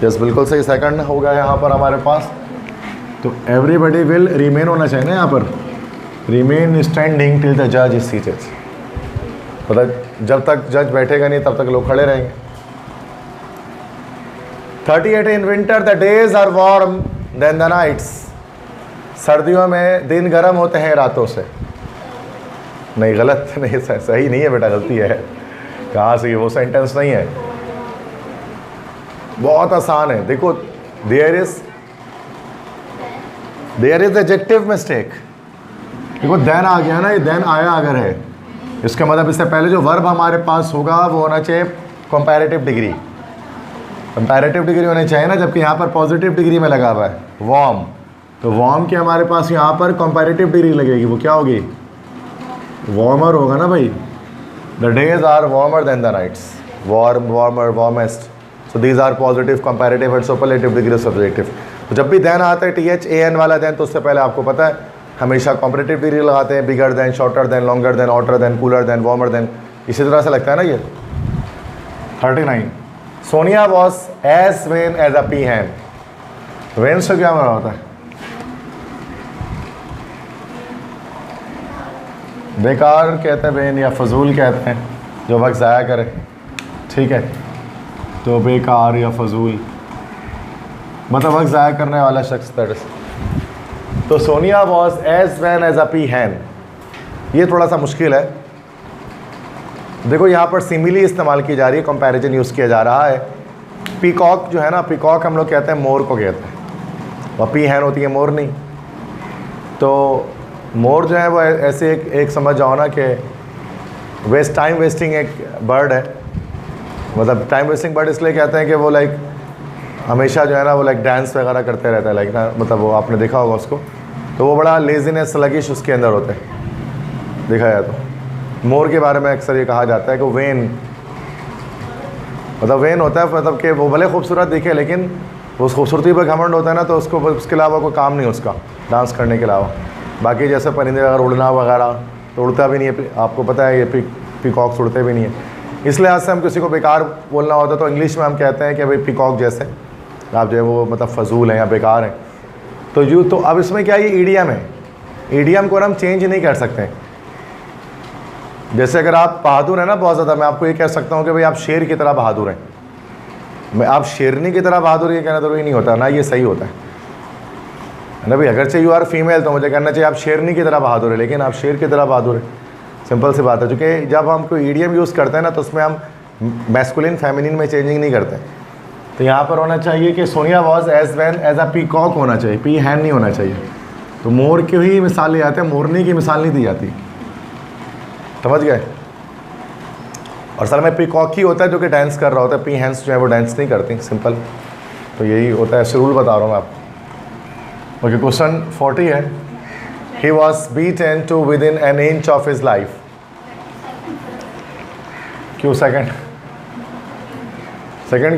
यस बिल्कुल सही, सेकंड हो गया यहाँ पर हमारे पास. तो एवरीबडी विल रिमेन होना चाहिए ना यहाँ पर, रिमेन स्टैंडिंग टिल द जज इज सीटेड. मतलब जब तक जज बैठेगा नहीं तब तक लोग खड़े रहेंगे. 38 in winter the days are warm than the nights. सर्दियों में दिन गर्म होते हैं रातों से. नहीं गलत नहीं, सही नहीं है बेटा, गलती है. कहाँ से? वो सेंटेंस नहीं है, बहुत आसान है. देखो देयर इज एडजेक्टिव मिस्टेक. देखो देन आ गया ना, ये देन आया अगर है, इसका मतलब इससे पहले जो वर्ब हमारे पास होगा वो होना चाहिए कंपैरेटिव डिग्री. कंपैरेटिव डिग्री होनी चाहिए ना, जबकि यहाँ पर पॉजिटिव डिग्री में लगा हुआ है वार्म. तो वार्म के हमारे पास यहाँ पर कंपैरेटिव डिग्री लगेगी, वो क्या होगी? वार्मर होगा ना भाई. The days are warmer than the nights. Warm, warmer, warmest. So these are positive, comparative and superlative degree subjective. तो जब भी देन आता है THAN वाला देन, तो उससे पहले आपको पता है हमेशा कंपैरेटिव डिग्री लगाते हैं. Bigger than, shorter than, longer than, hotter than, cooler than, warmer than, इसी तरह से लगता है ना ये. 39 Sonia was as vain as a peahen. Vain से क्या बना होता है? बेकार कहते हैं वेन, या फजूल कहते हैं जो वक्त ज़ाया करे, ठीक है। तो बेकार या फजूल मतलब वक्त ज़ाया करने वाला शख्स, दैट इज। तो Sonia was as vain as a peahen, ये थोड़ा सा मुश्किल है। देखो यहाँ पर सिमिली इस्तेमाल की जा रही है, कंपैरिजन यूज़ किया जा रहा है। पीकॉक जो है ना, पीकॉक हम लोग कहते हैं मोर को कहते हैं, और पी हैन होती है मोर नहीं। तो मोर जो है वो ऐसे एक समझ जाओ ना कि टाइम वेस्टिंग एक बर्ड है। मतलब टाइम वेस्टिंग बर्ड इसलिए कहते हैं कि वो लाइक हमेशा जो है ना वो लाइक डांस वगैरह करते रहता है, लाइक ना, मतलब वो आपने देखा होगा उसको। तो वो बड़ा लेजीनेस स्लगिश उसके अंदर होते हैं देखा जाए तो। मोर के बारे में अक्सर ये कहा जाता है कि वेन, मतलब वेन होता है मतलब कि वो भले खूबसूरत दिखे लेकिन उस खूबसूरती पर घमंड होता है ना, तो उसको उसके अलावा कोई काम नहीं उसका डांस करने के अलावा। बाकी जैसे परिंदे अगर उड़ना वगैरह तो उड़ता भी नहीं है, आपको पता है ये पीकॉक्स उड़ते भी नहीं है। इस लिहाज से हम किसी को बेकार बोलना होता है तो इंग्लिश में हम कहते हैं कि भाई पीकॉक जैसे आप जो है वो मतलब फजूल हैं या बेकार हैं। तो यूँ तो अब इसमें क्या ये ईडियम है, ईडियम को हम चेंज नहीं कर सकते। जैसे अगर आप बहादुर हैं ना बहुत ज़्यादा, मैं आपको ये कह सकता हूँ कि भाई आप शेर की तरह बहादुर हैं, मैं आप शेरनी की तरह बहादुर ये कहना ज़रूरी नहीं होता ना, ये सही होता है ना भाई। अगरचे यू आर फीमेल तो मुझे कहना चाहिए आप शेरनी की तरह बहादुर है, लेकिन आप शेर की तरह बहादुर है, सिंपल सी बात है। क्योंकि जब हम कोई ईडियम यूज़ करते हैं ना तो उसमें हम मैस्कुलिन फेमिनिन में चेंजिंग नहीं करते। तो यहाँ पर होना चाहिए कि Sonia was as vain as a peacock होना चाहिए, पी हैन नहीं होना चाहिए। तो मोर की ही मिसाल ले जाते हैं, मोरनी की मिसाल नहीं दी जाती, समझ गए। और असल में पीकॉक ही होता है जो कि डांस कर रहा होता है, पी हैंस जो है वो डांस नहीं करती, सिंपल। तो यही होता है, शेड्यूल बता रहा हूँ मैं आपको। ओके, क्वेश्चन 40 है। He was beaten to within an inch of his life. क्यों सेकंड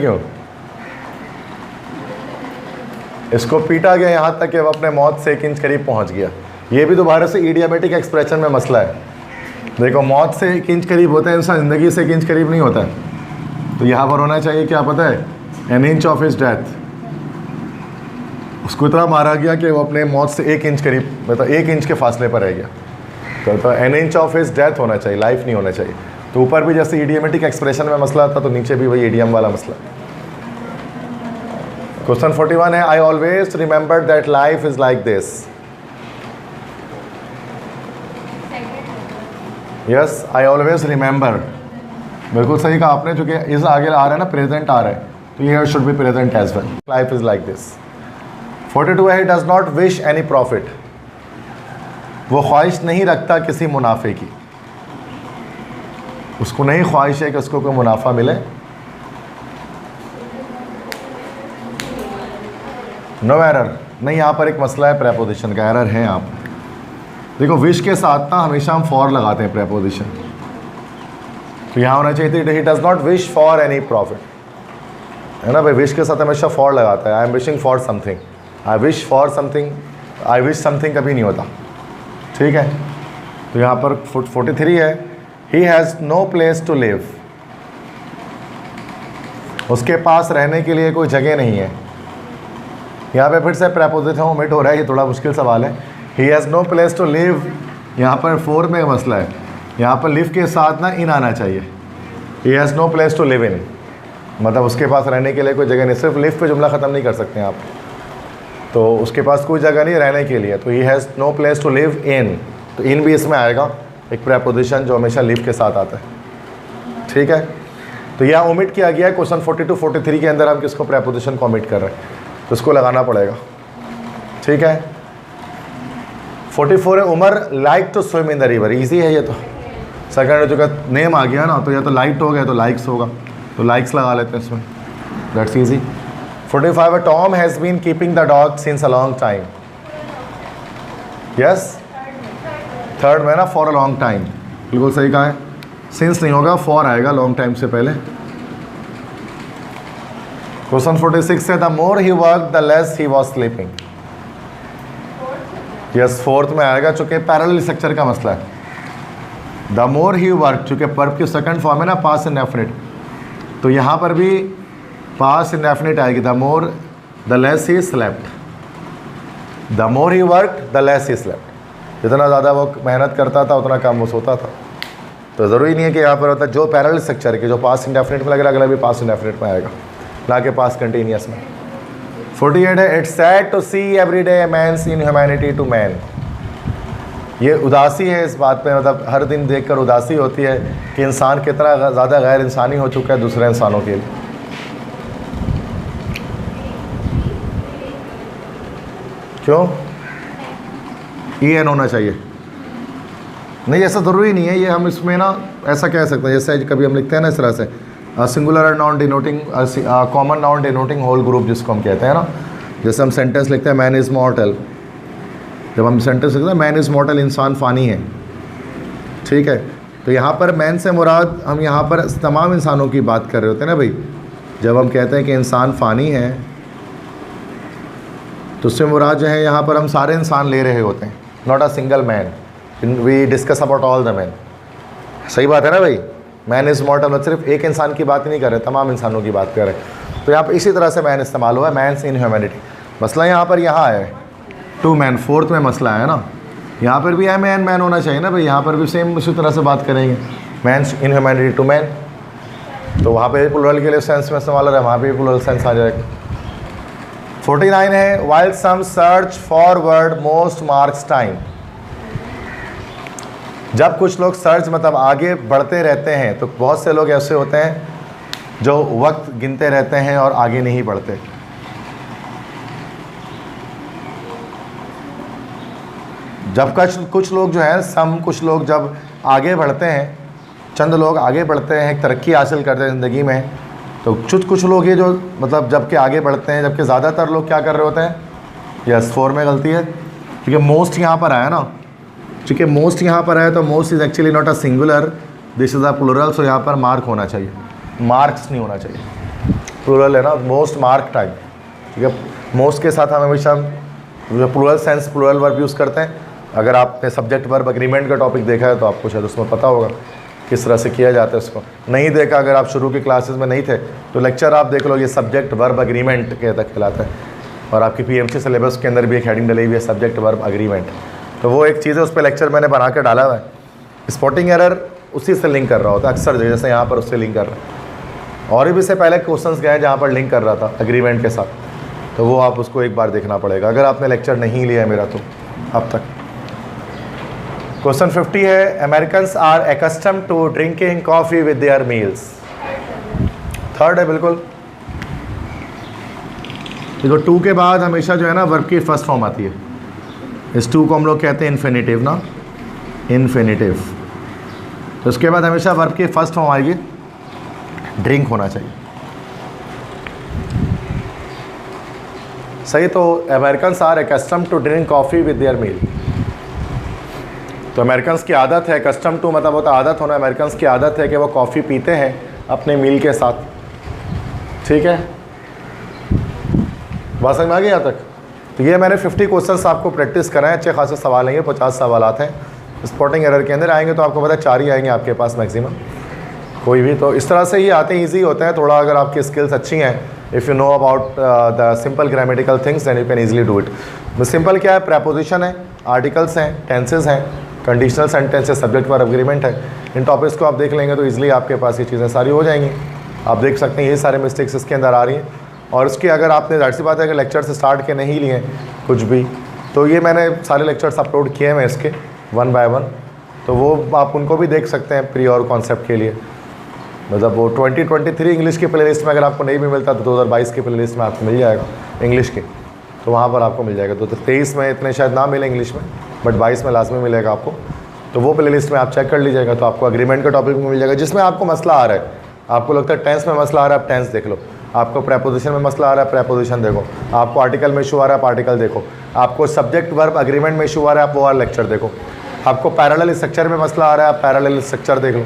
क्यों? इसको पीटा गया यहाँ तक कि वो अपने मौत से 1 इंच करीब पहुँच गया। ये भी दोबारा से इडियोमेटिक एक्सप्रेशन में मसला है। देखो मौत से 1 इंच करीब होता है इंसान, ज़िंदगी से 1 इंच करीब नहीं होता है। तो यहाँ पर होना चाहिए क्या पता है, N inch of his death. उसको इतना मारा गया कि वो अपने मौत से 1 इंच करीब, मतलब 1 इंच के फासले पर रह गया। तो N inch of his death होना चाहिए, लाइफ नहीं होना चाहिए। तो ऊपर भी जैसे इडियोमेटिक एक्सप्रेशन में मसला था तो नीचे भी वही इडियम वाला मसला। क्वेश्चन 41 है। I always remember that life is like this. Yes, I always remember, बिल्कुल सही कहा आपने। चूँकि इस आगे आ रहा है ना, प्रेजेंट आ रहा है, तो ये should be present as well. Life is like this. 42 है। He does not wish any profit. वो ख्वाहिश नहीं रखता किसी मुनाफे की, उसको नहीं ख्वाहिश है कि उसको कोई मुनाफा मिले। नो एरर नहीं, यहाँ पर एक मसला है प्रेपोजिशन का, एरर है यहाँ पर। देखो विश के साथ ना हमेशा हम फॉर लगाते हैं प्रेपोजिशन, तो यहाँ होना चाहिए थी ही does not wish for any profit, है ना भाई। विश के साथ हमेशा फॉर लगाता है। I am wishing for something, I wish for something, I wish something कभी नहीं होता, ठीक है। तो यहाँ पर 43 है। He has no place to live. उसके पास रहने के लिए कोई जगह नहीं है। यहाँ पे फिर से प्रेपोजिशन ओमिट हो रहा है, ये थोड़ा मुश्किल सवाल है। He has no place to live, यहाँ पर 4 में मसला है। यहाँ पर लिव के साथ ना इन आना चाहिए। He has no place to live in, मतलब उसके पास रहने के लिए कोई जगह नहीं। सिर्फ लिव पे जुमला ख़त्म नहीं कर सकते हैं आप, तो उसके पास कोई जगह नहीं रहने के लिए। तो he has no place to live in, तो इन भी इसमें आएगा, एक प्रेपोजिशन जो हमेशा लिव के साथ आता है, ठीक है। तो यह ओमिट किया गया है। क्वेश्चन 42 43 के अंदर हम किसको प्रेपोजिशन को ओमिट कर रहे हैं, तो उसको लगाना पड़ेगा, ठीक है। 44 है। Umar like to swim in the river. Easy है ये तो, सेकंड जो का नेम आ गया ना, तो या तो लाइट हो गया तो लाइक्स होगा, तो लाइक्स लगा लेते हैं इसमें, दैट्स ईजी। 45 है। Tom has been keeping the dog since a long time. Yes, third में ना फॉर अ लॉन्ग टाइम, बिल्कुल सही कहा है। सिंस नहीं होगा, फॉर आएगा लॉन्ग टाइम से पहले। क्वेश्चन 46 है। The more he work the less he was sleeping. Yes, fourth में आएगा, चूँकि पैरेलल स्ट्रक्चर का मसला है। द मोर ही वर्क, चूँकि वर्ब की सेकंड फॉर्म है ना पास्ट इंडेफिनिट, तो यहाँ पर भी पास्ट इंडेफिनिट आएगी। The more the less he slept, the more he work the less he slept. जितना ज़्यादा वो मेहनत करता था उतना कम वो सोता था। तो ज़रूरी नहीं है कि यहाँ पर होता है जो पैरेलल स्ट्रक्चर के जो पास्ट इंडेफिनिट में लगेगा अगला भी पास्ट इंडेफिनिट में आएगा, ना कि पास्ट कंटिन्यूस में। 48 है, it's sad to see every day man's inhumanity to man. ये उदासी है इस बात पे, मतलब हर दिन देखकर उदासी होती है कि इंसान कितना ज़्यादा गैर इंसानी हो चुका है दूसरे इंसानों के लिए। क्यों EN होना चाहिए? नहीं, ऐसा ज़रूरी नहीं है। ये हम इसमें ना ऐसा कह सकते हैं, जैसे कभी हम लिखते हैं ना इस तरह से singular noun denoting common noun denoting whole group, जिसको हम कहते हैं ना। जैसे हम सेंटेंस लिखते हैं मैन इज़ मॉर्टल, जब हम सेंटेंस लिखते हैं मैन इज़ मॉर्टल, इंसान फ़ानी है, ठीक है। तो यहाँ पर मैन से मुराद हम यहाँ पर तमाम इंसानों की बात कर रहे होते हैं ना भाई। जब हम कहते हैं कि इंसान फ़ानी है तो उससे मुराद जो है यहाँ पर हम सारे इंसान ले रहे होते हैं, not a single man. We discuss about all the man. सही बात है ना भाई। मैन इज़ मॉर्टल मतलब सिर्फ एक इंसान की बात नहीं कर रहे, तमाम इंसानों की बात कर रहे हैं। तो यहाँ पर इसी तरह से मैन इस्तेमाल हुआ है, मैन्स इन ह्यूमैनिटी। मसला यहाँ पर यहाँ है टू मैन, फोर्थ में मसला है ना। यहाँ पर भी है मैन मैन होना चाहिए ना भाई, यहाँ पर भी सेम उसी तरह से बात करेंगे, man's in humanity to man. तो वहाँ पे प्लूरल के लिए सेंस में इस्तेमाल हो रहा है, वहाँ पे प्लूरल सेंस आ जाएगा। 49 है, while some search forward most marks time. जब कुछ लोग सर्च मतलब आगे बढ़ते रहते हैं, तो बहुत से लोग ऐसे होते हैं जो वक्त गिनते रहते हैं और आगे नहीं बढ़ते। जब कुछ लोग जो है कुछ लोग जब आगे बढ़ते हैं, चंद लोग आगे बढ़ते हैं, एक तरक्की हासिल करते हैं ज़िंदगी में, तो कुछ लोग ये जो मतलब जबकि आगे बढ़ते हैं, जबकि ज़्यादातर लोग क्या कर रहे होते हैं। यस, 4 में गलती है, क्योंकि मोस्ट यहाँ पर आया ना, क्योंकि मोस्ट यहाँ पर आया तो most is actually not a singular, this is a plural. So यहाँ पर मार्क होना चाहिए, मार्क्स नहीं होना चाहिए, प्लूरल है ना, मोस्ट मार्क टाइम। ठीक है, मोस्ट के साथ हम हमेशा plural sense plural verb use करते हैं। अगर आपने सब्जेक्ट वर्ब अग्रीमेंट का टॉपिक देखा है तो आपको शायद उसमें पता होगा किस तरह से किया जाता है इसको। नहीं देखा, अगर आप शुरू की क्लासेस में नहीं थे तो लेक्चर आप देख लो, ये सब्जेक्ट वर्ब अग्रीमेंट के तक कहलाता है। और आपकी PMC सिलेबस के अंदर भी एक हेडिंग डली हुई है, सब्जेक्ट वर्ब अग्रीमेंट। तो वो एक चीज़ है, उस पर लेक्चर मैंने बना के डाला हुआ है। स्पॉटिंग एरर उसी से लिंक कर रहा होता है अक्सर, जैसे यहाँ पर उससे लिंक कर रहा है। और भी से पहले क्वेश्चन गए जहाँ पर लिंक कर रहा था अग्रीमेंट के साथ, तो वो आप उसको एक बार देखना पड़ेगा अगर आपने लेक्चर नहीं लिया है मेरा तो अब तक। क्वेश्चन 50 है, Americans are accustomed to drinking coffee with their meals. Third है बिल्कुल। देखो, टू के बाद हमेशा जो है ना वर्ब की फर्स्ट फॉर्म आती है। इस टू को हम लोग कहते हैं इन्फिनिटिव ना, इन्फिनिटिव। तो उसके बाद हमेशा वर्ब की फर्स्ट फॉर्म आएगी, ड्रिंक होना चाहिए। सही। तो Americans are accustomed to drink coffee with their meal. तो अमेरिकन्स की आदत है, कस्टम टू मतलब होता है आदत होना। अमेरिकन्स की आदत है कि वो कॉफ़ी पीते हैं अपने मील के साथ। ठीक है, बात समझ में आ गई यहाँ तक। तो ये मैंने 50 क्वेश्चंस आपको प्रैक्टिस कराएं, अच्छे खासे सवाल आएंगे, 50 सवालात हैं। स्पॉटिंग एरर के अंदर आएंगे तो आपको पता है 4 ही आएंगे आपके पास मैक्सिमम, कोई भी। तो इस तरह से ही आते हैं, ईजी होते हैं थोड़ा। अगर आपकी स्किल्स अच्छी हैं, if you know about the simple grammatical things then you can easily do it. Simple क्या है, प्रेपोजिशन है, आर्टिकल्स हैं, टेंसेज हैं, कंडीशनल सेंटेंस है, सब्जेक्ट वर्ब अग्रीमेंट है। इन टॉपिक्स को आप देख लेंगे तो इजीली आपके पास ये चीज़ें सारी हो जाएंगी। आप देख सकते हैं ये सारे मिस्टेक्स इसके अंदर आ रही हैं। और इसके अगर आपने, जाहिर सी बात है कि लेक्चर से स्टार्ट के नहीं लिए कुछ भी, तो ये मैंने सारे लेक्चर्स अपलोड किए हैं इसके 1 by 1, तो वो आप उनको भी देख सकते हैं प्री और कॉन्सेप्ट के लिए। मतलब वो 2023 इंग्लिश की प्लेलिस्ट में अगर आपको नहीं भी मिलता तो 2022 की प्लेलिस्ट में आपको मिल जाएगा इंग्लिश की, तो वहाँ पर आपको मिल जाएगा। तो 23 में इतने शायद ना मिले इंग्लिश में, बट 22 में लाजमी मिलेगा आपको। तो वो प्लेलिस्ट में आप चेक कर लीजिएगा, तो आपको अग्रीमेंट का टॉपिक में मिल जाएगा। जिसमें आपको मसला आ रहा है, आपको लगता है टेंस में मसला आ रहा है, आप टेंस देख लो। आपको प्रेपोजिशन में मसला आ रहा है, प्रेपोजिशन देखो। आपको आर्टिकल में इशू आ रहा है, आप आर्टिकल देखो। आपको सब्जेक्ट वर्ब अग्रीमेंट में इशू आ रहा है, आप वो वाला लेक्चर देखो। आपको पैरेलल स्ट्रक्चर में मसला आ रहा है, आप पैरेलल स्ट्रक्चर देख लो।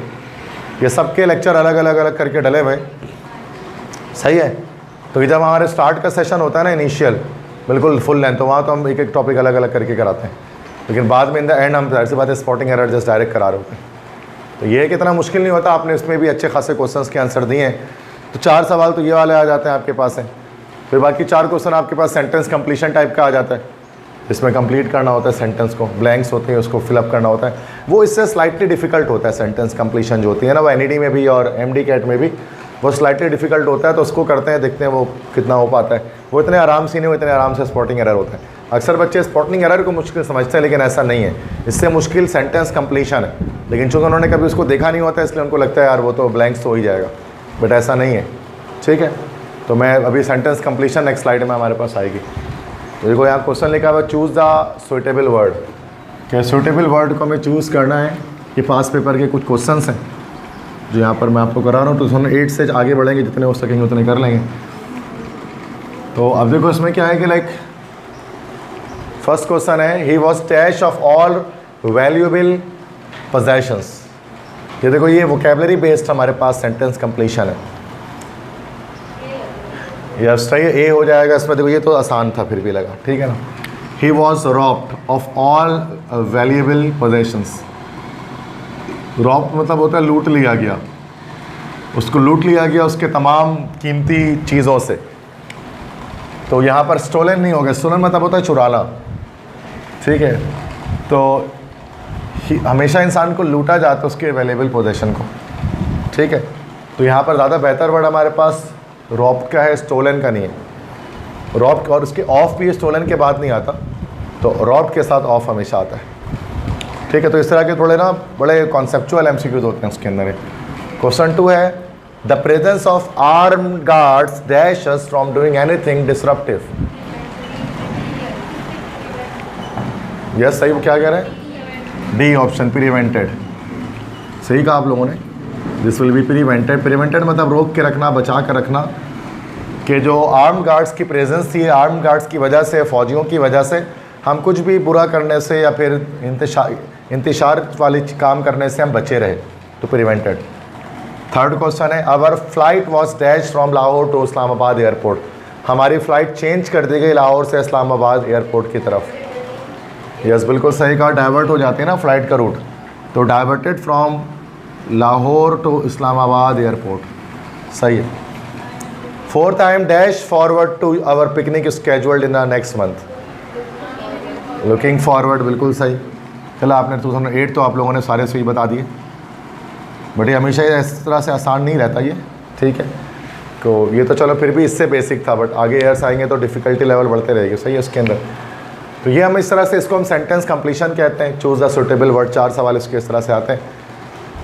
ये सबके लेक्चर अलग अलग अलग करके डले हुए, सही है। तो ये जब हमारे स्टार्ट का सेशन होता है ना इनिशियल, बिल्कुल फुल लेंथ, तो वहाँ तो हम एक एक टॉपिक अलग अलग करके कराते हैं। लेकिन बाद में इन द एंड हम जाहिर सी बात है स्पॉटिंग एरर जस्ट डायरेक्ट करा रहे होते हैं। तो ये कितना मुश्किल नहीं होता, आपने इसमें भी अच्छे खासे क्वेश्चंस के आंसर दिए हैं। तो 4 सवाल तो ये वाले आ जाते हैं आपके पास हैं। फिर बाकी 4 क्वेश्चन आपके पास सेंटेंस कंप्लीशन टाइप का आ जाता है। इसमें कंप्लीट करना होता है सेंटेंस को, ब्लैंक्स होते हैं उसको फिलअप करना होता है, वो इससे स्लाइटली डिफिकल्ट होता है। सेंटेंस कंप्लीशन जो होती है ना वो एनईडी में भी और एमडी कैट में भी वो स्लाइटली डिफिकल्ट होता है, तो उसको करते हैं, देखते हैं वो कितना हो पाता है। वो इतने आराम से नहीं, वो इतने आराम से स्पॉटिंग एरर होता है। अक्सर बच्चे स्पॉटिंग एरर को मुश्किल समझते हैं, लेकिन ऐसा नहीं है, इससे मुश्किल सेंटेंस कंप्लीशन है। लेकिन चूँकि उन्होंने कभी उसको देखा नहीं होता इसलिए उनको लगता है यार वो तो ब्लैंक्स तो हो ही जाएगा, बट ऐसा नहीं है। ठीक है, तो मैं अभी सेंटेंस कंप्लीशन नेक्स्ट स्लाइड में हमारे पास आएगी। तो देखो यहाँ क्वेश्चन लिखा हुआ चूज़ द सुइटेबल वर्ड। क्या सुइटेबल वर्ड को हमें चूज़ करना है। ये पास पेपर के कुछ क्वेश्चन हैं जो यहाँ पर मैं आपको करा रहा हूँ, तो 8 से आगे बढ़ेंगे, जितने हो सकेंगे उतने कर लेंगे। तो अब देखो इसमें क्या है कि लाइक फर्स्ट क्वेश्चन है he was dash of all valuable possessions. ये देखो ये वोकेबलरी बेस्ड हमारे पास सेंटेंस कंप्लीशन है। यस सही है, ए हो जाएगा इसमें। देखो ये तो आसान था फिर भी लगा, ठीक है ना। He was robbed of all valuable possessions. Robbed मतलब होता है लूट लिया गया, उसको लूट लिया गया उसके तमाम कीमती चीज़ों से। तो यहाँ पर स्टोलन नहीं होगा, स्टोलन मतलब होता है चुराना, ठीक है। तो हमेशा इंसान को लूटा जाता है उसके अवेलेबल पोजीशन को, ठीक है। तो यहाँ पर ज़्यादा बेहतर वर्ड हमारे पास रॉब्ड का है, स्टोलन का नहीं है। रॉब्ड और उसके ऑफ भी स्टोलन के बाद नहीं आता, तो रॉब्ड के साथ ऑफ हमेशा आता है, ठीक है। तो इस तरह के थोड़े ना बड़े कॉन्सेप्चुअल एमसीक्यूज होते हैं उसके अंदर। क्वेश्चन 2 है the presence of armed guards dash us from doing anything disruptive. Yes सही, वो क्या कह रहे हैं, डी ऑप्शन प्रिवेंटेड। सही कहा आप लोगों ने, this will be prevented. Prevented मतलब रोक के रखना, बचा कर रखना, कि जो आर्म गार्ड्स की प्रेजेंस थी, आर्म गार्ड्स की वजह से, फौजियों की वजह से हम कुछ भी बुरा करने से या फिर इंतशार वाली काम करने से हम बचे रहे, तो प्रिवेंटेड। थर्ड क्वेश्चन है our flight was dash from Lahore to Islamabad airport. हमारी फ़्लाइट चेंज कर दी गई लाहौर से इस्लामाबाद एयरपोर्ट की तरफ। यस बिल्कुल सही कहा, डाइवर्ट हो जाती है ना फ़्लाइट का रूट, तो diverted from Lahore to Islamabad airport, सही है। Fourth I am dash forward to our picnic scheduled in the next month. Looking forward बिल्कुल सही। चलो आपने 2008 तो आप लोगों ने सारे सही बता दिए, बट ये हमेशा इस तरह से आसान नहीं रहता ये, ठीक है। तो ये तो चलो फिर भी इससे बेसिक था, बट आगे ईयर्स आएंगे तो डिफ़िकल्टी लेवल बढ़ते रहेगी, सही है उसके अंदर। तो ये हम इस तरह से इसको हम सेंटेंस कंप्लीशन कहते हैं। चूज़ द सुटेबल वर्ड, 4 सवाल इसके इस तरह से आते हैं।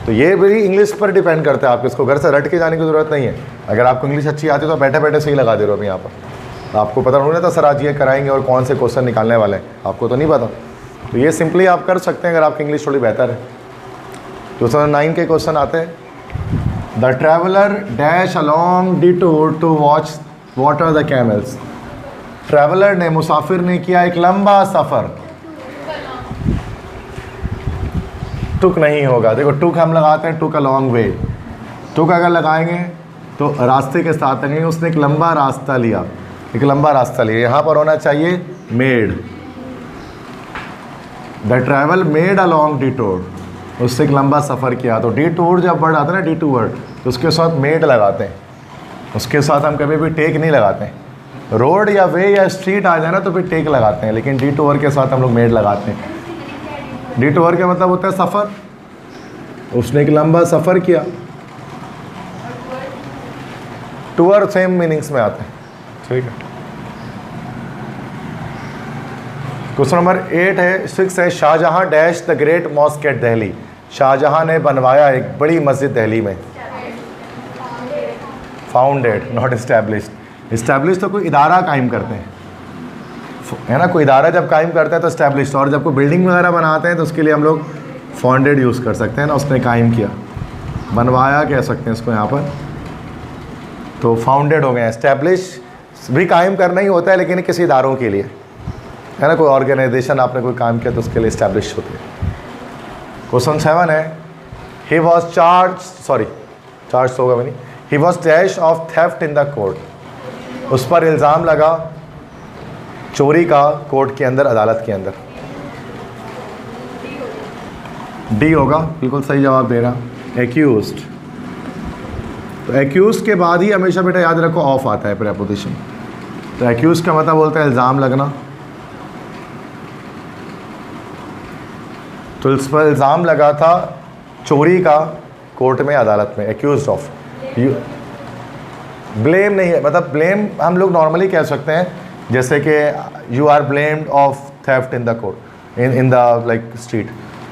तो ये भी इंग्लिश पर डिपेंड करता है, आप इसको घर से रट के जाने की ज़रूरत नहीं है। अगर आपको इंग्लिश अच्छी आती है तो बैठे बैठे सही लगा दे रहे हो अभी यहाँ पर। आपको पता नहीं था सर आज ये कराएंगे और कौन से क्वेश्चन निकालने वाले हैं, आपको तो नहीं पता। तो ये सिंपली आप कर सकते हैं अगर आपकी इंग्लिश थोड़ी बेहतर है। 2009 के क्वेश्चन आते हैं the traveller dash along detour to watch water the camels. Traveller ने, मुसाफिर ने किया एक लंबा सफ़र। टुक नहीं होगा, देखो टुक हम लगाते हैं, टुक अ लॉन्ग वे। टुक अगर लगाएंगे तो रास्ते के साथ लगेंगे, उसने एक लंबा रास्ता लिया, एक लंबा रास्ता लिया। यहाँ पर होना चाहिए made. The travel made a long detour, उससे एक लंबा सफ़र किया। तो डिटूर जब वर्ड आता है ना, डिटूर, तो उसके साथ मेड लगाते हैं, उसके साथ हम कभी भी टेक नहीं लगाते हैं। रोड या वे या स्ट्रीट आ जाए ना तो फिर टेक लगाते हैं, लेकिन डिटूर के साथ हम लोग मेड लगाते हैं। डिटूर का मतलब होता है सफ़र, उसने एक लंबा सफ़र किया। टूर सेम मीनिंग्स में आते हैं, ठीक है। क्वेश्चन नंबर 6 है Shahjahan dash the great mosque at Delhi. Shahjahan ने बनवाया एक बड़ी मस्जिद दिल्ली में। Founded not established. इस्टेब्लिश तो कोई इदारा कायम करते हैं, है ना, कोई इदारा जब कायम करते हैं तो इस्टेब्लिश्ड, और जब कोई बिल्डिंग वगैरह बनाते हैं तो उसके लिए हम लोग फाउंडेड यूज़ कर सकते हैं ना, उसने कायम किया, बनवाया कह सकते हैं इसको यहाँ पर। तो फाउंडेड हो गए। इस्टेब्लिश भी कायम करना ही होता है, लेकिन किसी इदारों के लिए, है ना, कोई ऑर्गेनाइजेशन आपने कोई काम किया तो उसके लिए इस्टेब्लिश होती है। क्वेश्चन 7 है ही वॉज चार्ज होगा भी नहीं, he was dash of theft in the court. उस पर इल्ज़ाम लगा चोरी का कोर्ट के अंदर, अदालत के अंदर। डी होगा, बिल्कुल सही जवाब दे रहा। एक्यूज्ड, तो एक्यूज के बाद ही हमेशा बेटा याद रखो ऑफ आता है प्रेपोजिशन। तो एक्यूज का मतलब बोलता है इल्ज़ाम लगना, तो इस पर इल्ज़ाम लगा था चोरी का कोर्ट में, अदालत में, एक्यूज ऑफ। ब्लेम नहीं है, मतलब ब्लेम हम लोग नॉर्मली कह सकते हैं, जैसे कि you are blamed of theft in the court, in the like street.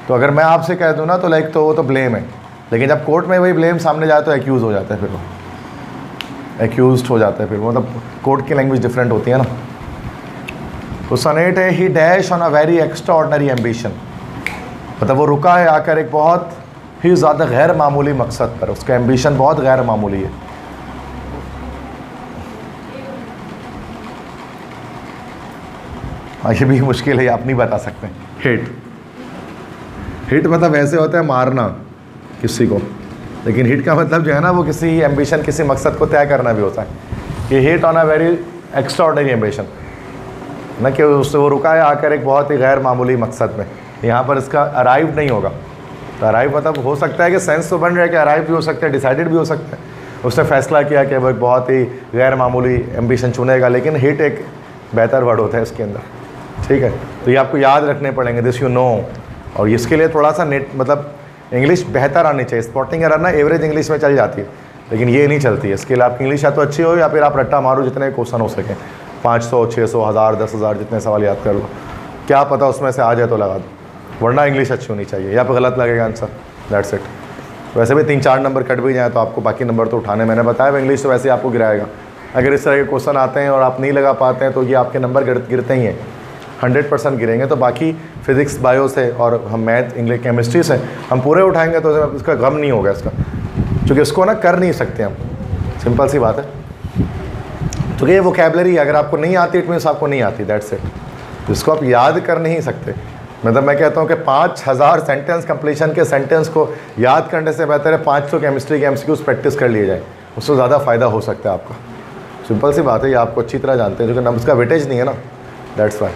तो अगर मैं आपसे कह दूँ ना तो लाइक तो वो तो ब्लेम है, लेकिन जब कोर्ट में वही ब्लेम सामने जाए तो एक्यूज़ हो जाता है, फिर वो एक्यूज्ड हो जाता है, फिर मतलब कोर्ट की लैंग्वेज डिफरेंट होती है ना। तो सनेट है, he dash on a very extraordinary ambition, मतलब वो रुका है आकर एक बहुत ही ज़्यादा गैर मामूली मकसद पर, उसका एम्बिशन बहुत गैर मामूली है। हाँ, ये भी मुश्किल है, आप नहीं बता सकते। हिट, हिट मतलब ऐसे होता है मारना किसी को, लेकिन हिट का मतलब जो है ना वो किसी एम्बिशन, किसी मकसद को तय करना भी होता है। ये hit on a very extraordinary ambition ना, कि उससे वो रुका है आकर एक बहुत ही गैर मामूली मकसद में। यहाँ पर इसका अराइव नहीं होगा, तो अराइव मतलब हो सकता है कि सेंस तो बन रहा है कि अराइव भी हो सकता है, डिसाइडेड भी हो सकता है, उसने फैसला किया कि वो एक बहुत ही गैर मामूली एम्बिशन चुनेगा, लेकिन हिट एक बेहतर वर्ड होता है इसके अंदर, ठीक है। तो ये आपको याद रखने पड़ेंगे, दिस यू नो। और इसके लिए थोड़ा सा नेट मतलब इंग्लिश बेहतर आनी चाहिए। स्पॉटिंग एरर ना एवरेज इंग्लिश में चल जाती है, लेकिन ये नहीं चलती है। इसके लिए आपकी इंग्लिश या तो अच्छी हो या फिर आप रट्टा मारो जितने क्वेश्चन हो सकें, 500, 600, 1000, 10,000 जितने सवाल याद कर लो, क्या पता उसमें से आ जाए तो लगा दो, वरना इंग्लिश अच्छी होनी चाहिए, या फिर गलत लगेगा आंसर, दैट्स इट। वैसे भी 3-4 नंबर कट भी जाए तो आपको बाकी नंबर तो उठाने, मैंने बताया इंग्लिश तो वैसे आपको गिराएगा। अगर इस तरह के क्वेश्चन आते हैं और आप नहीं लगा पाते हैं तो ये आपके नंबर गिरते ही हैं, 100% गिरेंगे। तो बाकी फिज़िक्स, बायो से और हम मैथ, इंग्लिश, केमिस्ट्री से हम पूरे उठाएंगे तो इसका गम नहीं होगा इसका, क्योंकि इसको ना कर नहीं सकते हम, सिंपल सी बात है। तो ये वोकैबलरी अगर आपको नहीं आती, इट मीन्स आपको नहीं आती, दैट्स इट। इसको आप याद कर नहीं सकते। मतलब मैं कहता हूँ कि 5000 सेंटेंस कंप्लीशन के सेंटेंस को याद करने से बेहतर है 500 केमिस्ट्री के MCQs प्रैक्टिस कर लिए जाए, उससे ज़्यादा फ़ायदा हो सकता है आपका। सिंपल सी बात है, ये आपको अच्छी तरह जानते हैं, क्योंकि उसका वेटेज नहीं है ना, दैट्स वाई।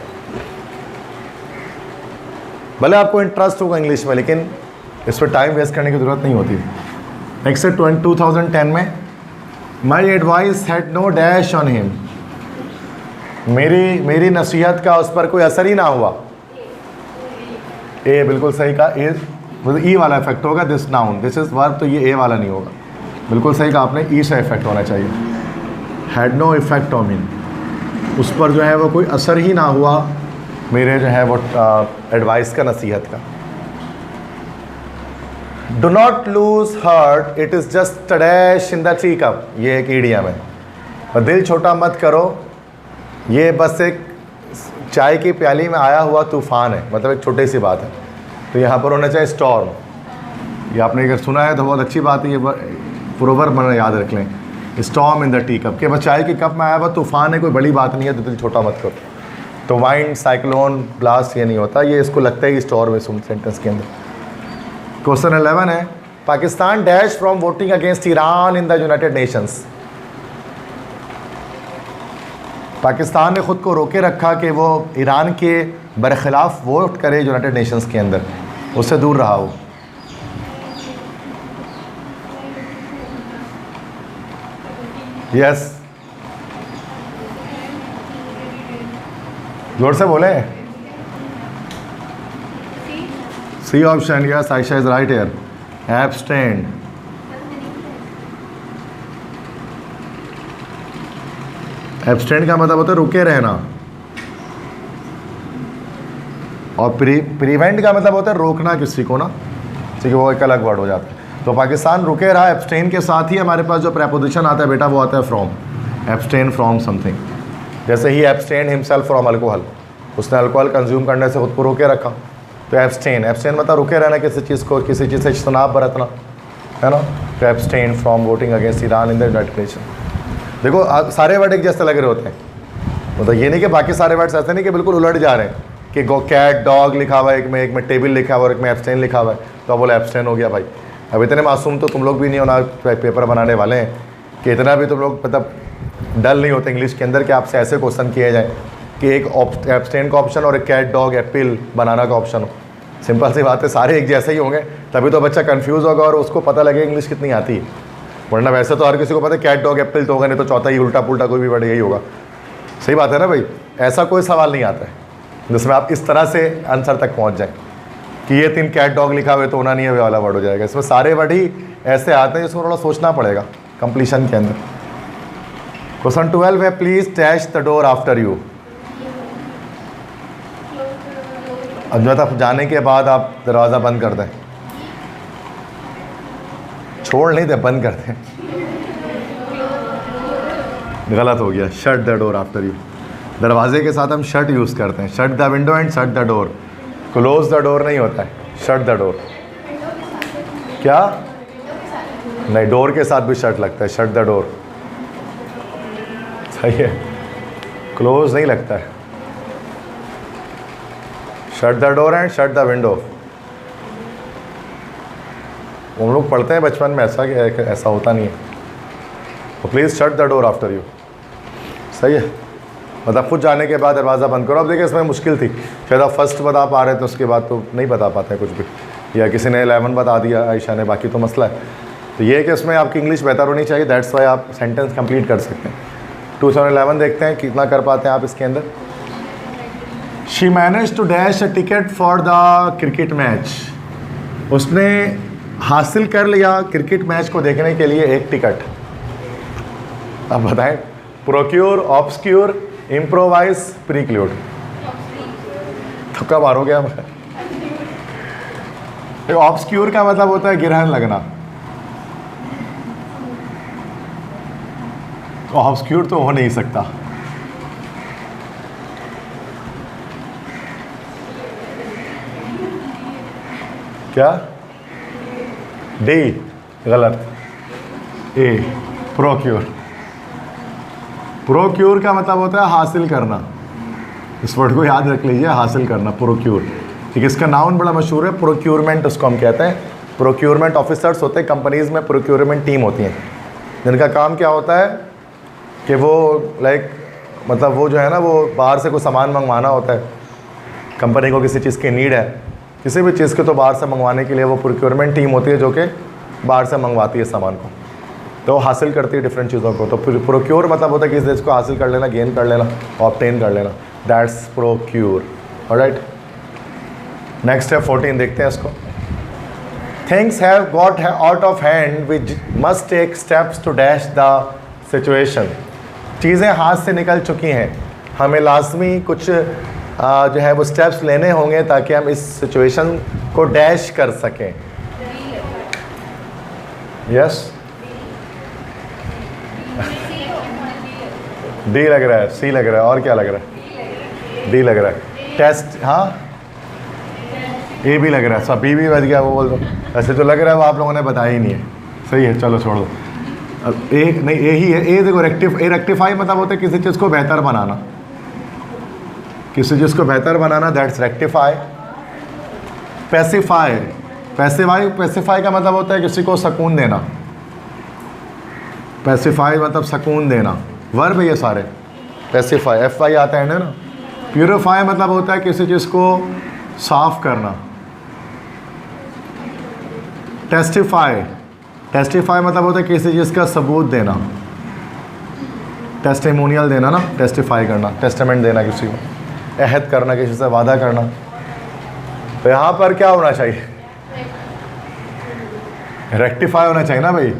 भले आपको इंटरेस्ट होगा इंग्लिश में, लेकिन इस पर टाइम वेस्ट करने की ज़रूरत नहीं होती। नेक्स्ट है 2010 में, my advice had no dash on him, मेरी नसीहत का उस पर कोई असर ही ना हुआ। ए बिल्कुल सही कहा, ए मतलब ई वाला इफेक्ट होगा, this noun, this is verb, तो ये ए वाला नहीं होगा। बिल्कुल सही कहा आपने, ई से इफेक्ट होना चाहिए। Had no effect on him, उस पर जो है वो कोई असर ही ना हुआ मेरे जो है वो एडवाइस का, नसीहत का। Do not lose heart, it is just dash in the tea cup, ये एक ईडियम है। और दिल छोटा मत करो, ये बस एक चाय की प्याली में आया हुआ तूफ़ान है, मतलब एक छोटी सी बात है। तो यहाँ पर होना चाहिए स्टॉर्म। ये आपने अगर सुना है तो बहुत अच्छी बात है, ये प्रोवर्ब मैंने याद रख लें, storm in the tea cup, के बस चाय की कप में आया हुआ तूफ़ान है, कोई बड़ी बात नहीं है, तो दिल छोटा मत करो। तो वाइंड, साइक्लोन, ब्लास्ट ये नहीं होता, ये इसको लगता है स्टॉर्म है सेंटेंस के अंदर। क्वेश्चन 11 है, Pakistan dash from voting against Iran in the United Nations, Pakistan ने ख़ुद को रोके रखा कि वो ईरान के बरखिलाफ़ वोट करे यूनाइटेड नेशंस के अंदर, उससे दूर रहा हो। यस, जोर से बोले। C option, yes, Ayesha is right here, abstain. Abstained का मतलब होता है रुके रहना, और प्रिवेंट का मतलब होता है रोकना किसी को ना, ठीक है, वो एक अलग वर्ड हो जाता है। तो पाकिस्तान रुके रहा, एब्सटेन के साथ ही हमारे पास जो प्रेपोजिशन आता है बेटा वो आता है फ्रॉम, एब्सटेन फ्रॉम समथिंग। जैसे ही एब्सटेन हिमसेल्फ फ्रॉम अल्कोहल, उसने अल्कोहल कंज्यूम करने से खुद को रोके रखा, तो एब्सटेन, एब्सटेन मतलब रुके रहना किसी चीज़ को, किसी चीज़ से इज्तनाब बरतना, है ना। तो abstain from voting against Iran in the United nation. देखो सारे वर्ड एक जैसे लग रहे होते हैं, मतलब ये नहीं कि बाकी सारे वर्ड्स ऐसे नहीं कि बिल्कुल उलट जा रहे हैं, कि गो कैट डॉग लिखा हुआ है, एक में टेबल लिखा हुआ है और एक में एब्सटेन लिखा हुआ है, तो अब बोला एब्सटेन हो गया भाई। अब इतने मासूम तो तुम लोग भी नहीं हो ना, पेपर बनाने वाले हैं, कि इतना भी तुम लोग मतलब डल नहीं होते इंग्लिश के अंदर कि आपसे ऐसे क्वेश्चन किए जाएँ कि एक एब्सटेन का ऑप्शन और एक कैट डॉग एप्पल बनाना का ऑप्शन हो। सिंपल सी बात है, सारे एक जैसे ही होंगे, तभी तो बच्चा कंफ्यूज होगा और उसको पता लगे इंग्लिश कितनी आती है। वरना वैसे तो हर किसी को पता है कैट डॉग एप्पल तो होगा, नहीं तो चौथा ही उल्टा पुल्टा कोई भी वर्ड यही होगा। सही बात है ना भाई, ऐसा कोई सवाल नहीं आता है जिसमें आप इस तरह से आंसर तक पहुंच जाएं। कि ये 3 कैट डॉग लिखा हुआ है तो होना नहीं है, वे वाला वर्ड हो जाएगा। इसमें सारे वर्ड ही ऐसे आते हैं जिसको थोड़ा सोचना पड़ेगा कंप्लीशन के अंदर। क्वेश्चन 12 है, please latch the door after you. अब जो है जाने के बाद आप दरवाज़ा बंद कर दें, छोड़ नहीं दे, बंद कर दें। गलत हो गया, shut the door after you. दरवाजे के साथ हम शट यूज़ करते हैं, shut the window and shut the door. Close the door नहीं होता है, शट द डोर। क्या? नहीं, डोर के साथ भी शट लगता है, शट द डोर। सही है, क्लोज नहीं लगता है। Shut the door and shut the window. हम लोग पढ़ते हैं बचपन में ऐसा कि ऐसा होता नहीं है। तो please shut the door after you. सही है, मतलब खुद जाने के बाद दरवाज़ा बंद करो। अब देखिए इसमें मुश्किल थी, शायद आप फर्स्ट बता पा रहे थे, उसके बाद तो नहीं बता पाते कुछ भी, या किसी ने 11 बता दिया आयशा ने, बाकी तो मसला है। तो ये है कि इसमें आपकी इंग्लिश बेहतर होनी चाहिए, दैट्स वाई आप सेंटेंस कंप्लीट कर सकते हैं। 2011 देखते हैं कितना कर पाते हैं आप इसके अंदर। She manage to dash a ticket for the cricket match. उसने हासिल कर लिया क्रिकेट मैच को देखने के लिए एक टिकट। अब बताएं, प्रोक्योर, ऑब्सक्योर, इम्प्रोवाइज, प्रीक्लूड। तो कब मारोगे हम? ऑब्सक्योर का मतलब होता है गिरहन लगना। तो ऑब्सक्योर तो हो नहीं सकता। क्या? डी गलत, ए प्रोक्योर। प्रोक्योर का मतलब होता है हासिल करना। इस वर्ड को याद रख लीजिए, हासिल करना, प्रोक्योर। ठीक है, इसका नाउन बड़ा मशहूर है, प्रोक्योरमेंट उसको हम कहते हैं। प्रोक्योरमेंट ऑफिसर्स होते हैं कंपनीज़ में, प्रोक्योरमेंट टीम होती हैं जिनका काम क्या होता है कि वो मतलब वो जो है ना, वो बाहर से कोई सामान मंगवाना होता है। कंपनी को किसी चीज़ की नीड है, किसी भी चीज़ के, तो बाहर से मंगवाने के लिए वो प्रोक्योरमेंट टीम होती है जो कि बाहर से मंगवाती है सामान को, तो हासिल करती है डिफरेंट चीज़ों को। तो प्रोक्योर मतलब होता है किसी चीज़ को हासिल कर लेना, गेन कर लेना, ऑब्टेन कर लेना, दैट्स प्रोक्योर। ऑलराइट, नेक्स्ट है 14, देखते हैं इसको। Things have got out of hand we must take steps to dash the situation. चीज़ें हाथ से निकल चुकी हैं, हमें लाजमी कुछ जो है वो स्टेप्स लेने होंगे ताकि हम इस सिचुएशन को डैश कर सकें। यस, डी लग रहा है, सी लग रहा है, और क्या लग रहा है? डी लग रहा है। टेस्ट, हाँ, ए भी लग रहा है, सब बी भी बच गया, वो बोल दो। ऐसे जो लग रहा है वो आप लोगों ने बताया ही नहीं है। सही है, चलो छोड़ दो। अब ए नहीं, ए ही है। ए देखो, रेक्टिफाई मतलब होता है किसी चीज़ को बेहतर बनाना, किसी चीज़ को बेहतर बनाना, दैट्स रेक्टिफाई। पैसिफाई, पैसिफाई का मतलब होता है किसी को सुकून देना। पैसिफाई मतलब सुकून देना, वर्ब है ये सारे। पैसिफाई, एफ आई आता है ना। प्यूरिफाई मतलब होता है किसी चीज़ को साफ करना। टेस्टिफाई मतलब होता है किसी चीज़ का सबूत देना, टेस्टिमोनियल देना ना, टेस्टिफाई करना, टेस्टामेंट देना किसी को, अहद करना, किसी से वादा करना। तो यहाँ पर क्या होना चाहिए? रेक्टिफाई होना चाहिए ना भाई,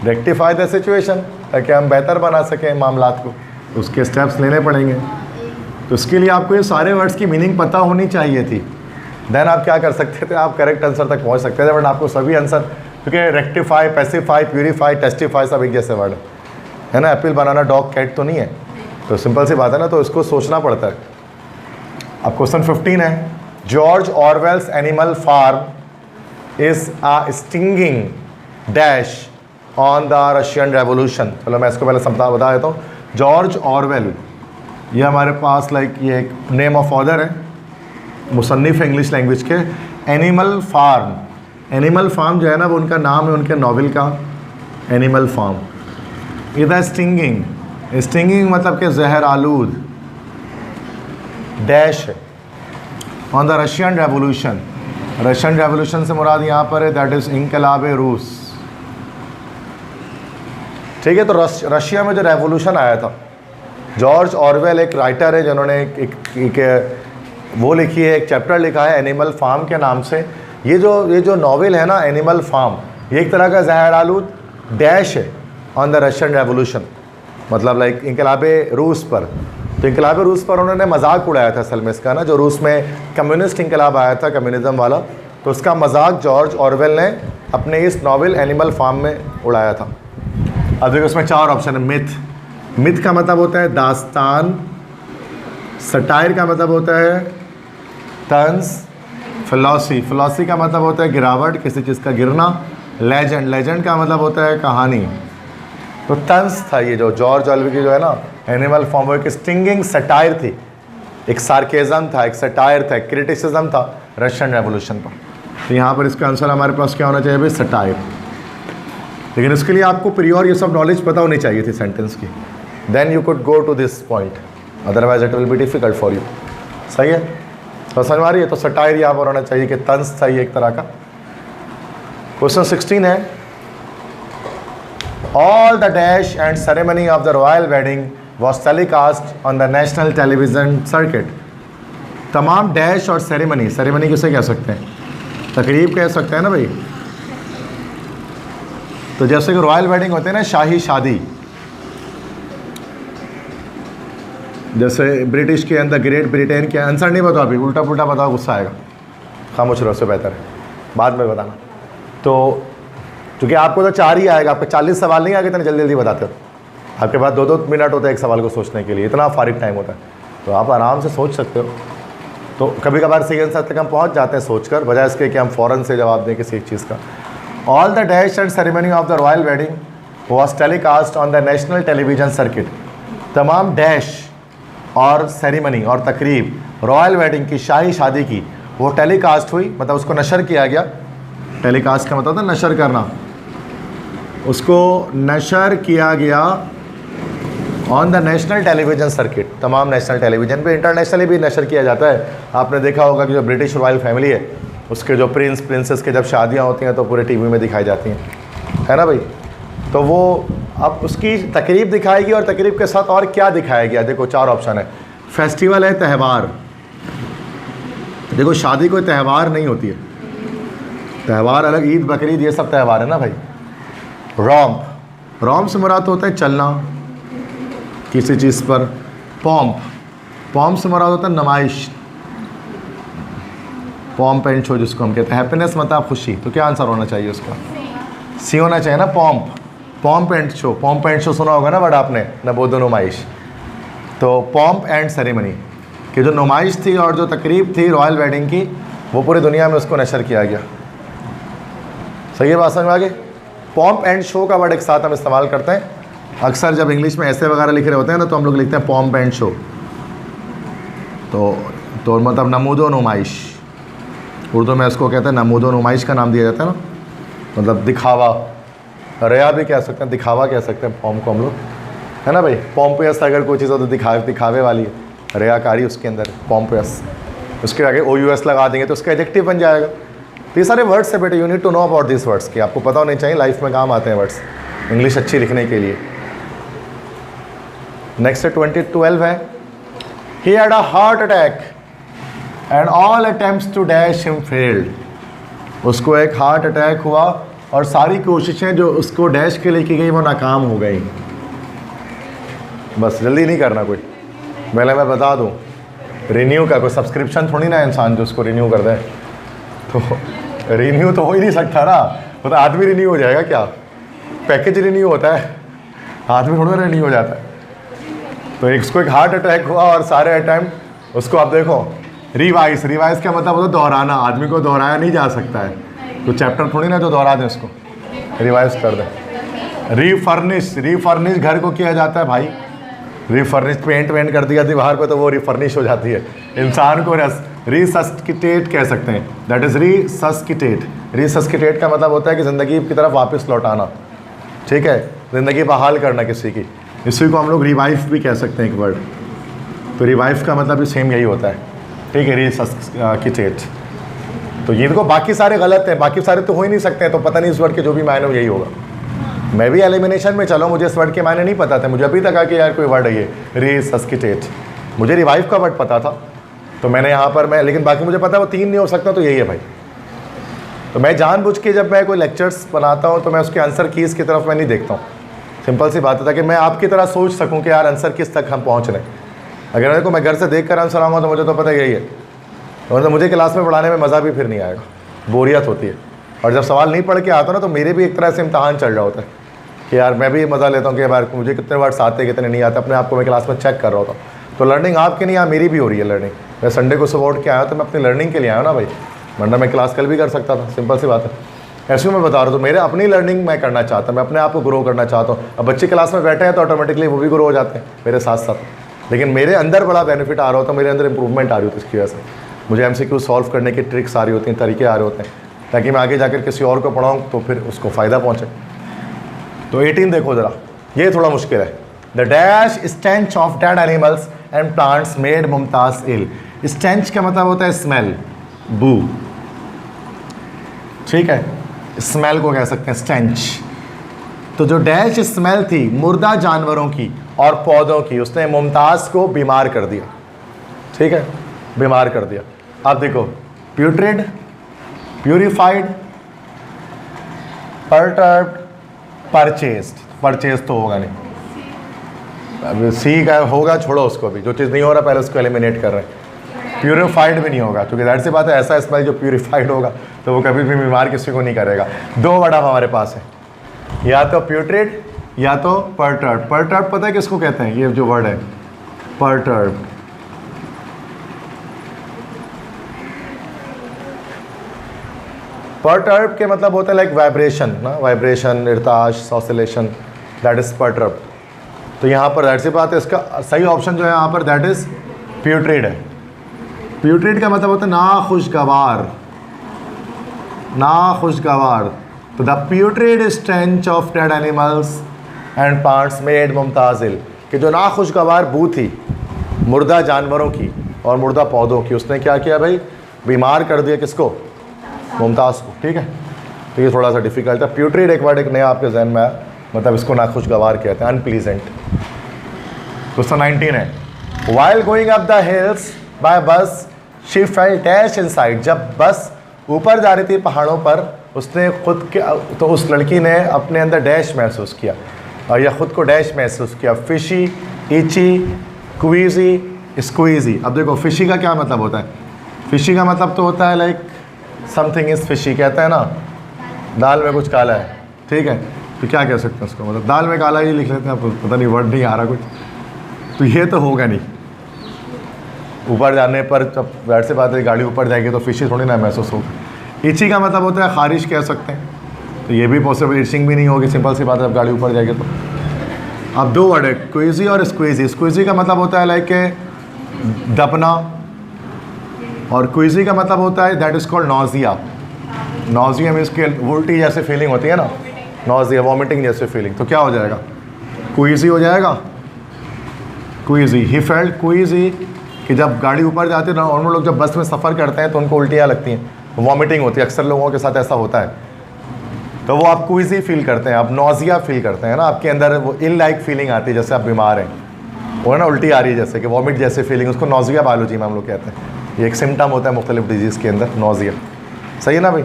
रेक्टिफाई द सिचुएशन, ताकि हम बेहतर बना सकें मामलात को, उसके स्टेप्स लेने पड़ेंगे। तो उसके लिए आपको ये सारे वर्ड्स की मीनिंग पता होनी चाहिए थी, देन आप क्या कर सकते थे, आप करेक्ट आंसर तक पहुंच सकते थे। बट आपको सभी आंसर, क्योंकि रेक्टिफाई, पैसिफाई, प्यूरीफाई, टेस्टिफाई सब एक जैसे वर्ड है ना। एप्पल, बनाना, डॉग, कैट तो नहीं है, तो सिंपल सी बात है ना, तो इसको सोचना पड़ता है। अब क्वेश्चन 15 है, George Orwell's Animal Farm is a stinging dash on the Russian revolution. चलो मैं इसको पहले बता देता हूँ। जॉर्ज ऑरवेल, ये हमारे पास ये एक नेम ऑफ ऑथर है, मुसन्निफ है इंग्लिश लैंग्वेज के। एनिमल फार्म जो है ना, वो उनका नाम है उनके नावल का, एनिमल फार्म। इधर स्टिंगिंग मतलब कि जहर आलूद, डैश है on the Russian revolution. Russian revolution से मुराद यहाँ पर है दैट इज़ इनकलाब रूस। ठीक है, तो रशिया में जो रेवोल्यूशन आया था, जॉर्ज ऑरवेल एक राइटर है जिन्होंने एक वो लिखी है, एक चैप्टर लिखा है एनिमल फार्म के नाम से। ये जो नॉवेल है ना एनिमल फार्म, ये एक तरह का ज़हर आलूद डैश है ऑन द रशियन रेवोल्यूशन, मतलब लाइक इनकलाब रूस पर। तो इनकलाब रूस पर उन्होंने मजाक उड़ाया था असल में इसका ना, जो रूस में कम्युनिस्ट इनकलाब आया था, कम्युनिज़म वाला, तो उसका मजाक जॉर्ज ऑरवेल ने अपने इस नॉवेल एनिमल फार्म में उड़ाया था। अब देखो इसमें 4 ऑप्शन है। मिथ, मिथ का मतलब होता है दास्तान, सटायर का मतलब होता है तंज, फिलॉसी, फिलॉसी का मतलब होता है गिरावट, किसी चीज़ का गिरना, लेजेंड, लेजेंड का मतलब होता है कहानी। तो तंज था ये जो जॉर्ज ऑरवेल की जो है ना एनिमल फार्म, वो एक स्टिंगिंग सटायर थी, एक सार्केज़म था, एक सटायर था, एक क्रिटिसिज्म था रशियन रेवोल्यूशन पर। तो यहाँ पर इसका आंसर हमारे पास क्या होना चाहिए भाई? सटायर। लेकिन उसके लिए आपको प्रियोर ये सब नॉलेज पता होनी चाहिए थी सेंटेंस की, then you could go to this point, otherwise it will be difficult for you. सही है, तो समझ आ रही है? तो सटायर यहाँ पर होना चाहिए कि तंज था ये एक तरह का। क्वेश्चन 16 है, all the dash and ceremony of the royal wedding was telecast on the national television circuit. तमाम डैश और सेरेमनी, सेरेमनी किसे कह सकते हैं? तकरीब कह सकते हैं ना भाई। तो जैसे कि रॉयल वेडिंग होते हैं ना, शाही शादी, जैसे ब्रिटिश के अंदर, ग्रेट ब्रिटेन के, आंसर नहीं बताओ अभी, उल्टा पुल्टा बताओ, गुस्सा आएगा, खामोश रहो, उससे बेहतर है बाद में बताना। तो क्योंकि आपको तो 4 ही आएगा, आपको 40 सवाल नहीं आएगा, इतने जल्दी जल्दी बताते हो। आपके पास 2-2 मिनट होते हैं एक सवाल को सोचने के लिए, इतना फारिग टाइम होता है, तो आप आराम से सोच सकते हो। तो कभी कभार सही आंसर तक हम पहुँच जाते हैं सोचकर, बजाय इसके कि हम फ़ौरन से जवाब दें किसी एक चीज़ का। All the dash and ceremony of the royal wedding was telecast on the national television circuit. तमाम डैश और सेरेमनी और तकरीब रॉयल वेडिंग की, शाही शादी की, वो टेलीकास्ट हुई, मतलब उसको नशर किया गया। टेलीकास्ट का मतलब था नशर करना, उसको नशर किया गया on the national television circuit, तमाम नेशनल टेलीविज़न पे, इंटरनेशनली भी नशर किया जाता है। आपने देखा होगा कि जो ब्रिटिश रॉयल फैमिली है, उसके जो प्रिंस प्रिंसेस के जब शादियां होती हैं तो पूरे टीवी में दिखाई जाती हैं, है ना भाई। तो वो अब उसकी तकरीब दिखाएगी, और तकरीब के साथ और क्या दिखाया गया? देखो 4 ऑप्शन है। फेस्टिवल है, त्यौहार। देखो शादी कोई त्यौहार नहीं होती है, त्यौहार अलग, ईद बकरीद ये सब त्यौहार है ना भाई। रॉम्प, रॉम्प से मुराद होता है चलना किसी चीज़ पर। पॉम्प, पॉम्प से मुराद होता है नुमाइश, पॉम्प एंड शो जिसको हम कहते हैं। हैप्पीनेस मतलब खुशी, तो क्या आंसर होना चाहिए उसका? सी होना चाहिए ना, pomp, pomp and show. Pomp and show सुना होगा ना वर्ड आपने, नबोदो नुमाइश। तो पॉम्प एंड सेरेमनी कि जो नुमाइश थी और जो तकरीब थी रॉयल वेडिंग की, वो पूरी दुनिया में उसको नशर किया गया। सही है बात समझ में आगे? पॉम्प एंड शो का वर्ड एक साथ हम इस्तेमाल करते हैं अक्सर, जब इंग्लिश में ऐसे वगैरह लिख रहे होते हैं ना, तो हम लोग लिखते हैं पॉम्प एंड शो। तो मतलब नमूदो नुमाइश, उर्दू में इसको कहते हैं नमूदो नुमाइश का नाम दिया जाता है ना, मतलब दिखावा। रया भी कह सकते हैं, दिखावा कह सकते हैं पॉम्प को हम लोग, है ना भाई। पॉम्पियस अगर कोई चीज़ हो तो दिखावे वाली है, रयाकारी उसके अंदर पॉम्पियस। उसके आगे OUS लगा देंगे तो उसका एडजेक्टिव बन जाएगा। तो ये सारे वर्ड्स है बेटे, you need to know about this words, कि आपको पता होने चाहिए, लाइफ में काम आते हैं वर्ड्स, इंग्लिश अच्छी लिखने के लिए। नेक्स्ट है 2012 है, he had a heart attack and all attempts to dash him failed. उसको एक हार्ट अटैक हुआ और सारी कोशिशें जो उसको डैश के लिए की गई वो नाकाम हो गई। बस जल्दी नहीं करना कोई, पहले मैं बता दूं, रिन्यू का कोई सब्सक्रिप्शन थोड़ी ना इंसान जो उसको रिन्यू कर दे, तो रिन्यू तो हो ही नहीं सकता ना, वो तो आदमी रिन्यू हो जाएगा क्या? पैकेज रिन्यू होता है, आदमी थोड़ा रिन्यू हो जाता है। तो इसको एक हार्ट अटैक हुआ और सारे अटैम्प्ट उसको, आप देखो रिवाइज, रिवाइज का मतलब होता है दोहराना, आदमी को दोहराया नहीं जा सकता है, तो चैप्टर थोड़ी ना जो दोहरा दें उसको, रिवाइज कर दें। रीफर्निश, रीफर्निश घर को किया जाता है भाई, रीफर्निश पेंट वेंट कर दिया दीवार पे तो वो रिफर्निश हो जाती है। इंसान को रिसस्किटेट कह सकते हैं, दैट इज़ रिसस्किटेट। रिसस्किटेट का मतलब होता है कि ज़िंदगी की तरफ वापस लौटाना, ठीक है, ज़िंदगी बहाल करना किसी की। इसी को हम लोग रिवाइव भी कह सकते हैं एक वर्ड। तो रिवाइव का मतलब भी सेम यही होता है, ठीक है, रिसस्किटेट। तो ये देखो बाकी सारे गलत हैं, बाकी सारे तो हो ही नहीं सकते हैं, तो पता नहीं इस वर्ड के जो भी मायने हो यही होगा। मैं भी एलिमिनेशन में चला, मुझे इस वर्ड के मायने नहीं पता थे, मुझे अभी तक आके यार कोई वर्ड है ये रिसस्किटेट, मुझे रिवाइव का वर्ड पता था, तो मैंने यहाँ पर मैं, लेकिन बाकी मुझे पता है वो 3 नहीं हो सकता, तो यही है भाई। तो मैं जानबूझ के जब मैं कोई लेक्चर्स बनाता हूँ तो मैं उसके आंसर कीज़ की तरफ मैं नहीं देखता हूँ। सिंपल सी बात है कि मैं आपकी तरह सोच सकूँ कि यार आंसर किस तक हम पहुँच रहे हैं। अगर मेरे को मैं घर से देख कर आंसर आऊँगा तो मुझे तो पता यही है, तो मुझे क्लास में पढ़ाने में मज़ा भी फिर नहीं आएगा, बोरियत होती है। और जब सवाल नहीं पढ़ के आता ना तो मेरे भी एक तरह से इम्तहान चल रहा होता है कि यार मैं भी मज़ा लेता हूँ कि यार मुझे कितने वर्ड्स आते कितने नहीं आते, अपने आप को मैं क्लास में चेक कर रहा होता हूँ। तो लर्निंग आपकी नहीं, यहाँ मेरी भी हो रही है लर्निंग। मैं संडे को सुबह उठ के आया तो मैं अपनी लर्निंग के लिए आया ना भाई, वरना मैं क्लास कल भी कर सकता था, सिंपल सी बात है। ऐसे मैं बता रहा हूँ, तो मेरे अपनी लर्निंग मैं करना चाहता हूँ, मैं अपने आप को ग्रो करना चाहता हूँ। अब बच्चे क्लास में बैठे हैं तो ऑटोमेटिकली वो भी ग्रो हो जाते हैं मेरे साथ साथ, लेकिन मेरे अंदर बड़ा बेनिफिट आ रहा होता है, मेरे अंदर इंप्रूवमेंट आ रही होती है। इसकी वजह से मुझे MCQ सॉल्व करने की ट्रिक्स आ रही होती हैं, तरीके आ रहे होते हैं, ताकि मैं आगे जाकर किसी और को पढ़ाऊँ तो फिर उसको फ़ायदा पहुँचे। तो 18 देखो ज़रा, ये थोड़ा मुश्किल है। The dash stench of dead animals and plants made Mumtaz ill. Stench का मतलब होता है स्मेल, बू, ठीक है, स्मेल को कह सकते हैं स्टेंच। तो जो डैश स्मेल थी मुर्दा जानवरों की और पौधों की, उसने मुमताज़ को बीमार कर दिया, ठीक है, बीमार कर दिया। अब देखो, प्यूट्रिड, प्यूरिफाइड, परटर्ब्ड, परचेस्ड। परचेज तो होगा नहीं, अब सी का होगा, छोड़ो उसको भी, जो चीज़ नहीं हो रहा पहले उसको एलिमिनेट कर रहे हैं। प्यूरिफाइड भी नहीं होगा, क्योंकि ज़ाहिर सी बात है ऐसा स्मेल जो प्यूरिफाइड होगा तो वो कभी भी बीमार किसी को नहीं करेगा। 2 वर्ड हमारे पास है, या तो प्यूट्रिड या तो परटर्ब्ड। परटर्ब्ड पता है किसको कहते हैं? ये जो वर्ड है परटर्ब्ड, परटर्ब्ड के मतलब होता है लाइक वाइब्रेशन ना, वाइब्रेशन, इर्ताश, ऑसिलेशन, दैट इज परटर्ब्ड। तो यहाँ पर दैट सी बात है, इसका सही ऑप्शन जो है यहाँ पर दैट इज प्यूट्रिड है। प्यूट्रिड का मतलब होता है नाखुशगवार, नाखुशगवार। तो the putrid stench of dead animals and plants made Mumtaz ill, कि जो नाखुशगवार बू थी मुर्दा जानवरों की और मुर्दा पौधों की, उसने क्या किया भाई? बीमार कर दिया किसको? मुमताज़ को, ठीक है। तो ये थोड़ा सा डिफिकल्ट है। प्यूट्रिड एक वर्ड एक नया आपके जहन में आया, मतलब इसको नाखुशगवार कहते हैं, अनप्लीजेंट। क्वेश्चन 19 है, while going up the hills by bus she felt dash inside. जब बस ऊपर जा रही थी पहाड़ों पर, उसने खुद के, तो उस लड़की ने अपने अंदर डैश महसूस किया, और यह खुद को डैश महसूस किया, फिशी, इची, क्वीजी, स्क्वीजी। अब देखो फिशी का क्या मतलब होता है? फिशी का मतलब तो होता है लाइक समथिंग इज़ फिशी, कहते हैं ना, दाल में कुछ काला है, ठीक है। तो क्या कह सकते हैं उसको? मतलब दाल में काला ही लिख लेते हैं, आपको पता नहीं, वर्ड नहीं आ रहा कुछ। तो ये तो होगा नहीं, ऊपर जाने पर जब वैट से बात है गाड़ी ऊपर जाएगी तो फिशी थोड़ी ना महसूस होगा। इची का मतलब होता है खारिश कह सकते हैं, तो ये भी पॉसिबल, इचिंग भी नहीं होगी, सिंपल सी बात है, जब गाड़ी ऊपर जाएगी तो। अब 2 वर्ड है, क्वीजी और स्क्वीजी। स्क्वीजी का मतलब होता है लाइक दबना, और क्वीजी का मतलब होता है that is called nausea. Nausea means के उल्टी जैसे फीलिंग होती है ना, नॉजिया, वॉमिटिंग जैसे फीलिंग। तो क्या हो जाएगा? क्वीजी हो जाएगा, क्वीजी। ही फेल्ट क्वीजी, कि जब गाड़ी ऊपर जाती है ना, नॉर्मल लोग जब बस में सफ़र करते हैं तो उनको उल्टियाँ लगती हैं, वॉमिटिंग होती है, अक्सर लोगों के साथ ऐसा होता है। तो वो आप क्वीजी फील करते हैं, आप नॉजिया फील करते हैं ना, आपके अंदर वो इल लाइक फीलिंग आती है, जैसे आप बीमार हैं, वो ना उल्टी आ रही है जैसे कि वॉमिट जैसे फीलिंग, उसको नॉजिया बायोलॉजी में हम लोग कहते हैं। ये एक सिम्टम होता है मुख्तलिफ डिजीज़ के अंदर, नॉजिया। सही है ना भाई?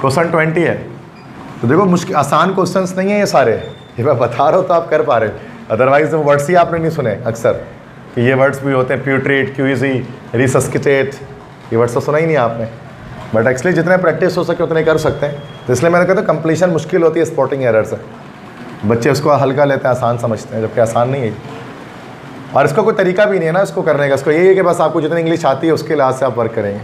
क्वेश्चन 20 है। तो देखो मुश्किल, आसान क्वेश्चंस नहीं है ये सारे, ये मैं बता रहा हूँ तो आप कर पा रहे हैं, अदरवाइज वो वर्ड्स ही आपने नहीं सुने अक्सर, कि ये वर्ड्स भी होते हैं, प्यूट्रेट, क्यूजी, रिसस्किटेट, ये वर्ड्स तो सुना ही नहीं आपने। बट एक्चुअली जितने प्रैक्टिस हो सके उतने कर सकते हैं। तो इसलिए मैंने कहा था कंप्लीशन मुश्किल होती है स्पॉटिंग एरर से, बच्चे उसको हल्का लेते हैं, आसान समझते हैं, जबकि आसान नहीं है। और इसका कोई तरीका भी नहीं है ना इसको करने का, इसको यही है कि बस आपको जितनी इंग्लिश आती है उसके लिहाज से आप वर्क करेंगे।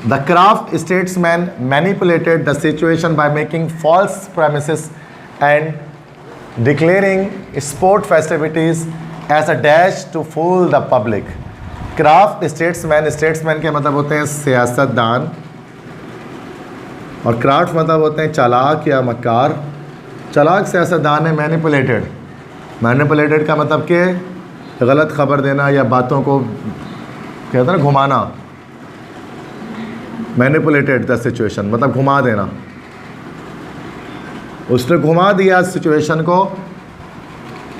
The craft statesman manipulated the situation by making false premises and declaring sport festivities as a dash to fool the public. Craft statesman, statesman के मतलब होते हैं सियासतदान, और क्राफ्ट मतलब होते हैं चालाक या मक्कार। चालाक सियासतदान है। मैनिपुलेटेड, मैनिपुलेटेड का मतलब कि गलत खबर देना या बातों को कहते हैं ना घुमाना। मैनिपुलेटेड द सिचुएशन मतलब घुमा देना, उसने घुमा दिया सिचुएशन को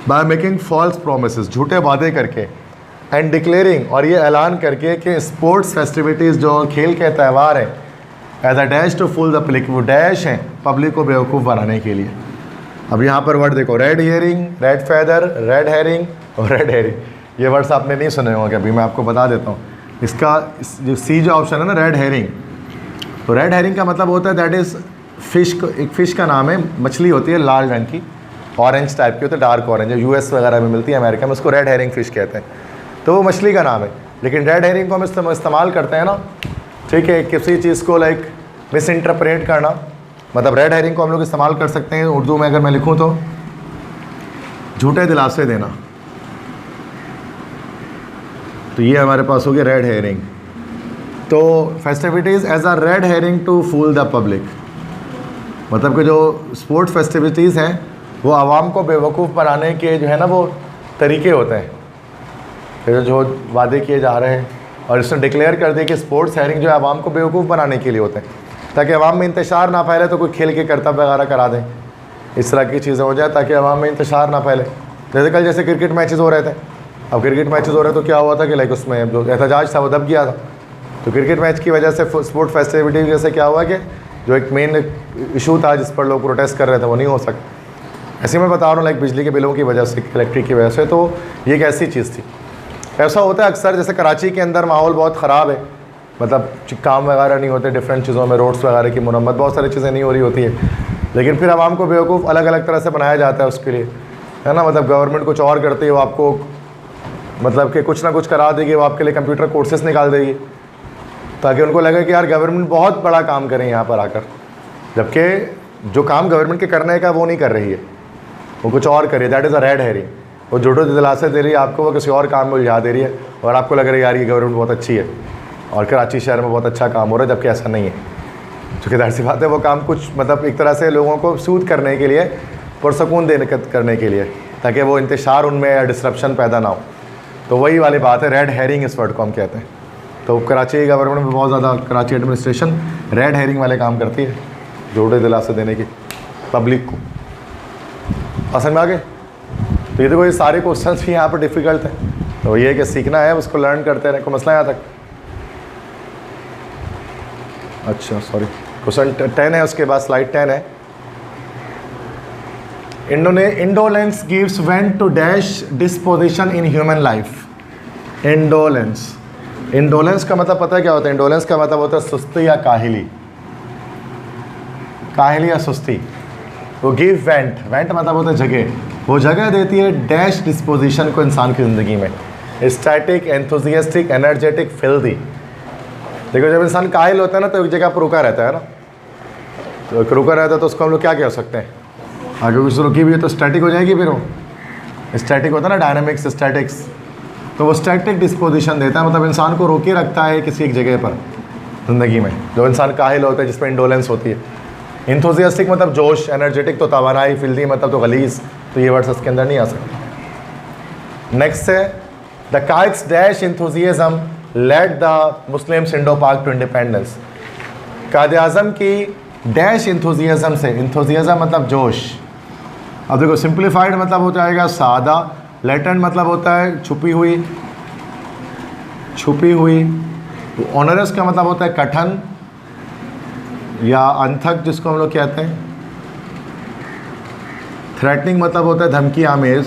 बाय मेकिंग फॉल्स प्रोमिसेस, झूठे वादे करके, एंड डिक्लेयरिंग, और ये ऐलान करके कि स्पोर्ट्स फेस्टिविटीज़ जो खेल के त्यौहार हैं as a dash to fool the public, वो डैश हैं पब्लिक को बेवकूफ़ बनाने के लिए। अब यहाँ पर वर्ड देखो, red herring, red feather, red herring और रेड हेरिंग। ये वर्ड्स आपने नहीं सुने होंगे, अभी मैं आपको बता देता हूँ। इसका जो सी जो ऑप्शन है ना, रेड हेरिंग, तो रेड हेरिंग का मतलब होता है दैट इज़ फ़िश, एक फ़िश का नाम है, मछली होती है लाल रंग की, ऑरेंज टाइप की होती है, डार्क ऑरेंज, जो यूएस वगैरह में मिलती है, अमेरिका में, उसको रेड हेरिंग फ़िश कहते हैं। तो वो मछली का नाम है, लेकिन रेड हेरिंग को हम इस्तेमाल करते हैं ना, ठीक है, किसी चीज़ को लाइक मिस इंटरप्रेट करना। मतलब रेड हेरिंग को हम लोग इस्तेमाल कर सकते हैं उर्दू में, अगर मैं लिखूँ तो झूठे दिलासे देना, तो ये हमारे पास हो गया रेड हेरिंग। तो festivities as a red herring to fool the public, मतलब कि जो स्पोर्ट्स फेस्टिविटीज़ हैं वो आवाम को बेवकूफ़ बनाने के जो है ना वो तरीके होते हैं, जो वादे किए जा रहे हैं, और इसने डिक्लेयर कर दिया कि स्पोर्ट्स हेरिंग जो है आवाम को बेवकूफ़ बनाने के लिए होते हैं, ताकि आवाम में इंतशार ना फैले, तो कोई खेल के करतब वगैरह करा दें, इस तरह की चीज़ें हो जाए ताकि आवाम में इंतशार ना फैले। जैसे कल जैसे क्रिकेट मैचेस हो रहे थे, अब क्रिकेट मैचेस हो रहे तो क्या हुआ था कि लाइक उसमें जो एहतजाज था वो दब गया था। तो क्रिकेट मैच की वजह से स्पोर्ट फेस्टिविटी की वजह से क्या हुआ कि जो एक मेन इशू था जिस पर लोग प्रोटेस्ट कर रहे थे वो नहीं हो सका। ऐसे मैं बता रहा हूँ लाइक बिजली के बिलों की वजह से, इलेक्ट्रिक की वजह से, तो ये एक ऐसी चीज़ थी। ऐसा होता है अक्सर, जैसे कराची के अंदर माहौल बहुत ख़राब है, मतलब काम वगैरह नहीं होते डिफरेंट चीज़ों में, रोड्स वगैरह की मुरम्मत, बहुत सारी चीज़ें नहीं हो रही होती है, लेकिन फिर आवाम को बेवकूफ़ अलग अलग तरह से बनाया जाता है उसके लिए, है ना। मतलब गवर्नमेंट कुछ और करती है, वो आपको मतलब कि कुछ ना कुछ करा देगी, वो आपके लिए कंप्यूटर कोर्सेज निकाल देगी, ताकि उनको लगे कि यार गवर्नमेंट बहुत बड़ा काम करें यहाँ पर आकर, जबकि जो काम गवर्नमेंट के करने का वो नहीं कर रही है, वो कुछ और कर रही है। That is a red herring. वो झूठे दिलासे दे रही है आपको, वो किसी और काम में उलझा दे रही है, और आपको लग रहा है यार ये गवर्नमेंट बहुत अच्छी है और कराची शहर में बहुत अच्छा काम हो रहा है, जबकि ऐसा नहीं है। क्योंकि जाहिर सी बात है वो काम कुछ मतलब एक तरह से लोगों को सूद करने के लिए, पुरसकून देने करने के लिए, ताकि वो इंतशार उनमें या डिस्ट्रप्शन पैदा ना हो। तो वही वाली बात है, रेड हेरिंग इस वर्ड को हम कहते हैं। तो कराची गवर्नमेंट में बहुत ज़्यादा, कराची एडमिनिस्ट्रेशन रेड हेरिंग वाले काम करती है, झूठे दिलासे देने की पब्लिक को। पसंद में आ गए? तो ये देखो, ये सारे क्वेश्चन भी यहाँ पर डिफ़िकल्ट हैं, तो ये कि सीखना है, उसको लर्न करते रहने को। मसला यहाँ तक अच्छा सॉरी, क्वेश्चन 10 है, उसके बाद स्लाइड 10 है। Indolence gives vent to dash disposition in human life. Indolence, indolence का मतलब पता है क्या होता है? इंडोलेंस का मतलब होता है सुस्ती या काहिली, काहिली या सुस्ती। वो गिव वेंट, वेंट मतलब होता है जगह, वो जगह देती है डैश डिस्पोजिशन को इंसान की ज़िंदगी में। Static, enthusiastic, energetic, filthy. देखो जब इंसान काहिल होता है ना तो एक जगह पर रुका रहता है ना, तो एक रुका रहता है तो उसको हम लोग क्या कह सकते हैं? आगे कुछ रुकी हुई है तो स्टैटिक हो जाएगी, फिर वो स्टैटिक होता है ना, डायनामिक्स, स्टैटिक्स, तो वो स्टैटिक डिस्पोजिशन देता है, मतलब इंसान को रोके रखता है किसी एक जगह पर ज़िंदगी में। जो इंसान काहिल होता है जिसमें इंडोलेंस होती है। इंथुजियास्टिक मतलब जोश, एनर्जेटिक तो तवानाई, फिल्दी मतलब तो गलीज, तो ये वर्ड्स इसके अंदर नहीं आ सकते। नेक्स्ट है the Quaid's dash enthusiasm led the Muslims Indo Pak to independence. Quaid Azam की डैश इंथुजियाज्म से, इंथुजियाज्म मतलब जोश। अब देखो सिंप्लीफाइड मतलब हो जाएगा सादा, लेटेंट मतलब होता है छुपी हुई, छुपी हुई। ऑनरस का मतलब होता है कठिन या अनथक जिसको हम लोग कहते हैं। थ्रेटनिंग मतलब होता है धमकी आमेज।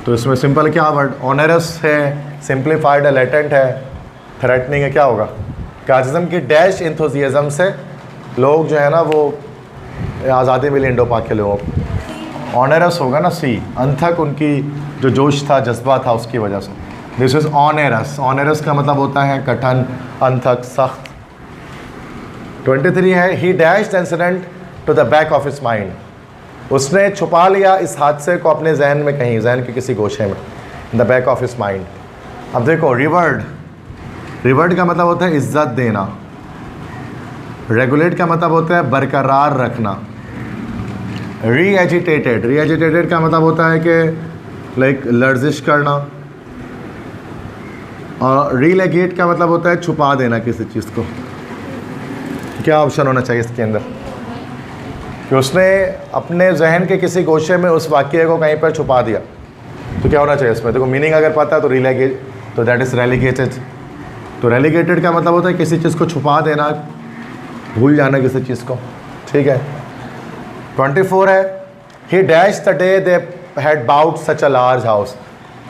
तो इसमें सिंपल क्या वर्ड, ऑनरस है, सिंप्लीफाइड है, लेटेंट है, थ्रेटनिंग है, क्या होगा? काजिज्म की डैश इंथुजियाज्म से लोग जो है ना वो आज़ादी मिली इंडो पाक के लोगों को। ऑनरस होगा ना सी, अनथक उनकी जो जोश था, जज्बा था, उसकी वजह से। This is onerous. ऑनरस का मतलब होता है कठिन, अनथक, सख्त। 23 है he dash incident to the back of his mind. उसने छुपा लिया इस हादसे को अपने जहन में, कहीं जहन के किसी गोशे में, the back of his mind. अब देखो रिवर्ड, रिवर्ड का मतलब होता है इज्जत देना। रेगुलेट का मतलब होता है बरकरार रखना। री एजिटेटेड, री एजिटेटेड का मतलब होता है कि लाइक लर्जिश करना। और रीलेगेट का मतलब होता है छुपा देना किसी चीज़ को। क्या ऑप्शन होना चाहिए इसके अंदर? कि उसने अपने जहन के किसी गोशे में उस वाक़ये को कहीं पर छुपा दिया, तो क्या होना चाहिए इसमें? देखो मीनिंग अगर पता है तो रिलेगेट, तो दैट इज़ रेलिगेटेड। तो रेलिगेटेड का मतलब होता है किसी चीज़ को छुपा देना, भूल जाना किसी चीज़ को, ठीक है। 24 है, he dash the day they had bought such a large house.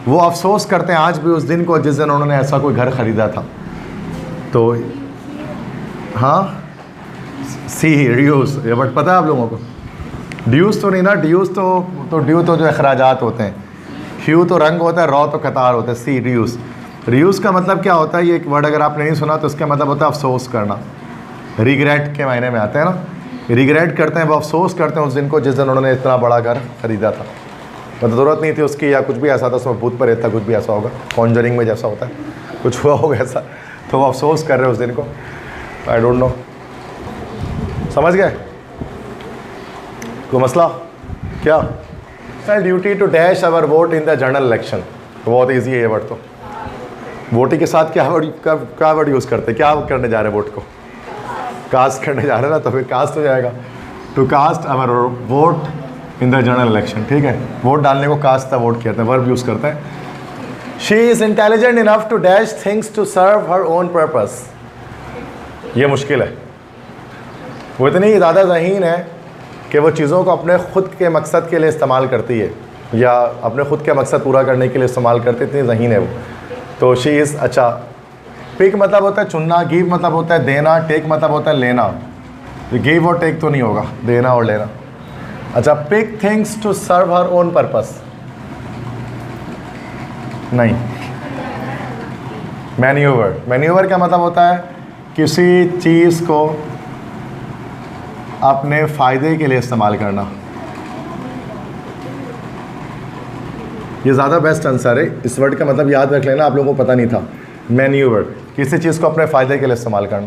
वो अफसोस करते हैं आज भी उस दिन को जिस दिन उन्होंने ऐसा कोई घर ख़रीदा था। तो हाँ, सी रियूज़, ये बट पता है आप लोगों को? ड्यूज़ तो नहीं ना, ड्यूज़ तो ड्यू तो जो अखराजात होते हैं, ह्यू तो रंग होता है, रॉ तो कतार होता है। सी रियूज़, रियूज़ का मतलब क्या होता है? ये एक वर्ड अगर आपने नहीं सुना तो इसका मतलब होता है अफसोस करना। रिग्रेट के मायने में आते हैं ना, रिग्रेट करते हैं, वो अफसोस करते हैं उस दिन को जिस दिन उन्होंने इतना बड़ा घर ख़रीदा था। मतलब ज़रूरत नहीं थी उसकी, या कुछ भी ऐसा था, उसमें भूत प्रेत था, कुछ भी ऐसा होगा, कॉन्जरिंग में जैसा होता है, कुछ हुआ होगा ऐसा, तो वो अफसोस कर रहे हैं उस दिन को। आई डोंट नो, समझ गए कोई मसला क्या? Duty to dash our vote in the general election. बहुत ईजी है ये वर्ड। तो वोटिंग के साथ क्या वर्ड यूज़ करते हैं? क्या करने जा रहे हैं? वोट को कास्ट करने जा रहे हैं ना, तो फिर कास्ट हो जाएगा। To cast our vote in the general election, ठीक है। वोट डालने को कास्ट का वोट कहते हैं, वर्ब यूज़ करते हैं। She is intelligent enough to dash things to serve her own purpose. ये मुश्किल है। वो इतनी ज़्यादा ज़हीन है कि वो चीज़ों को अपने ख़ुद के मकसद के लिए इस्तेमाल करती है, या अपने ख़ुद के मकसद पूरा करने के लिए इस्तेमाल करती है, इतनी ज़हीन है वो। तो शी इज़, अच्छा, पिक मतलब होता है चुनना, गिव मतलब होता है देना, टेक मतलब होता है लेना। तो गिव और टेक तो नहीं होगा, देना और लेना। अच्छा, pick things to serve her own purpose, नहीं। मैन्यूवर, मैन्यूवर का मतलब होता है किसी चीज़ को अपने फ़ायदे के लिए इस्तेमाल करना। ये ज़्यादा बेस्ट आंसर है। इस वर्ड का मतलब याद रख लेना, आप लोगों को पता नहीं था। मैन्यूवर, किसी चीज़ को अपने फ़ायदे के लिए इस्तेमाल करना।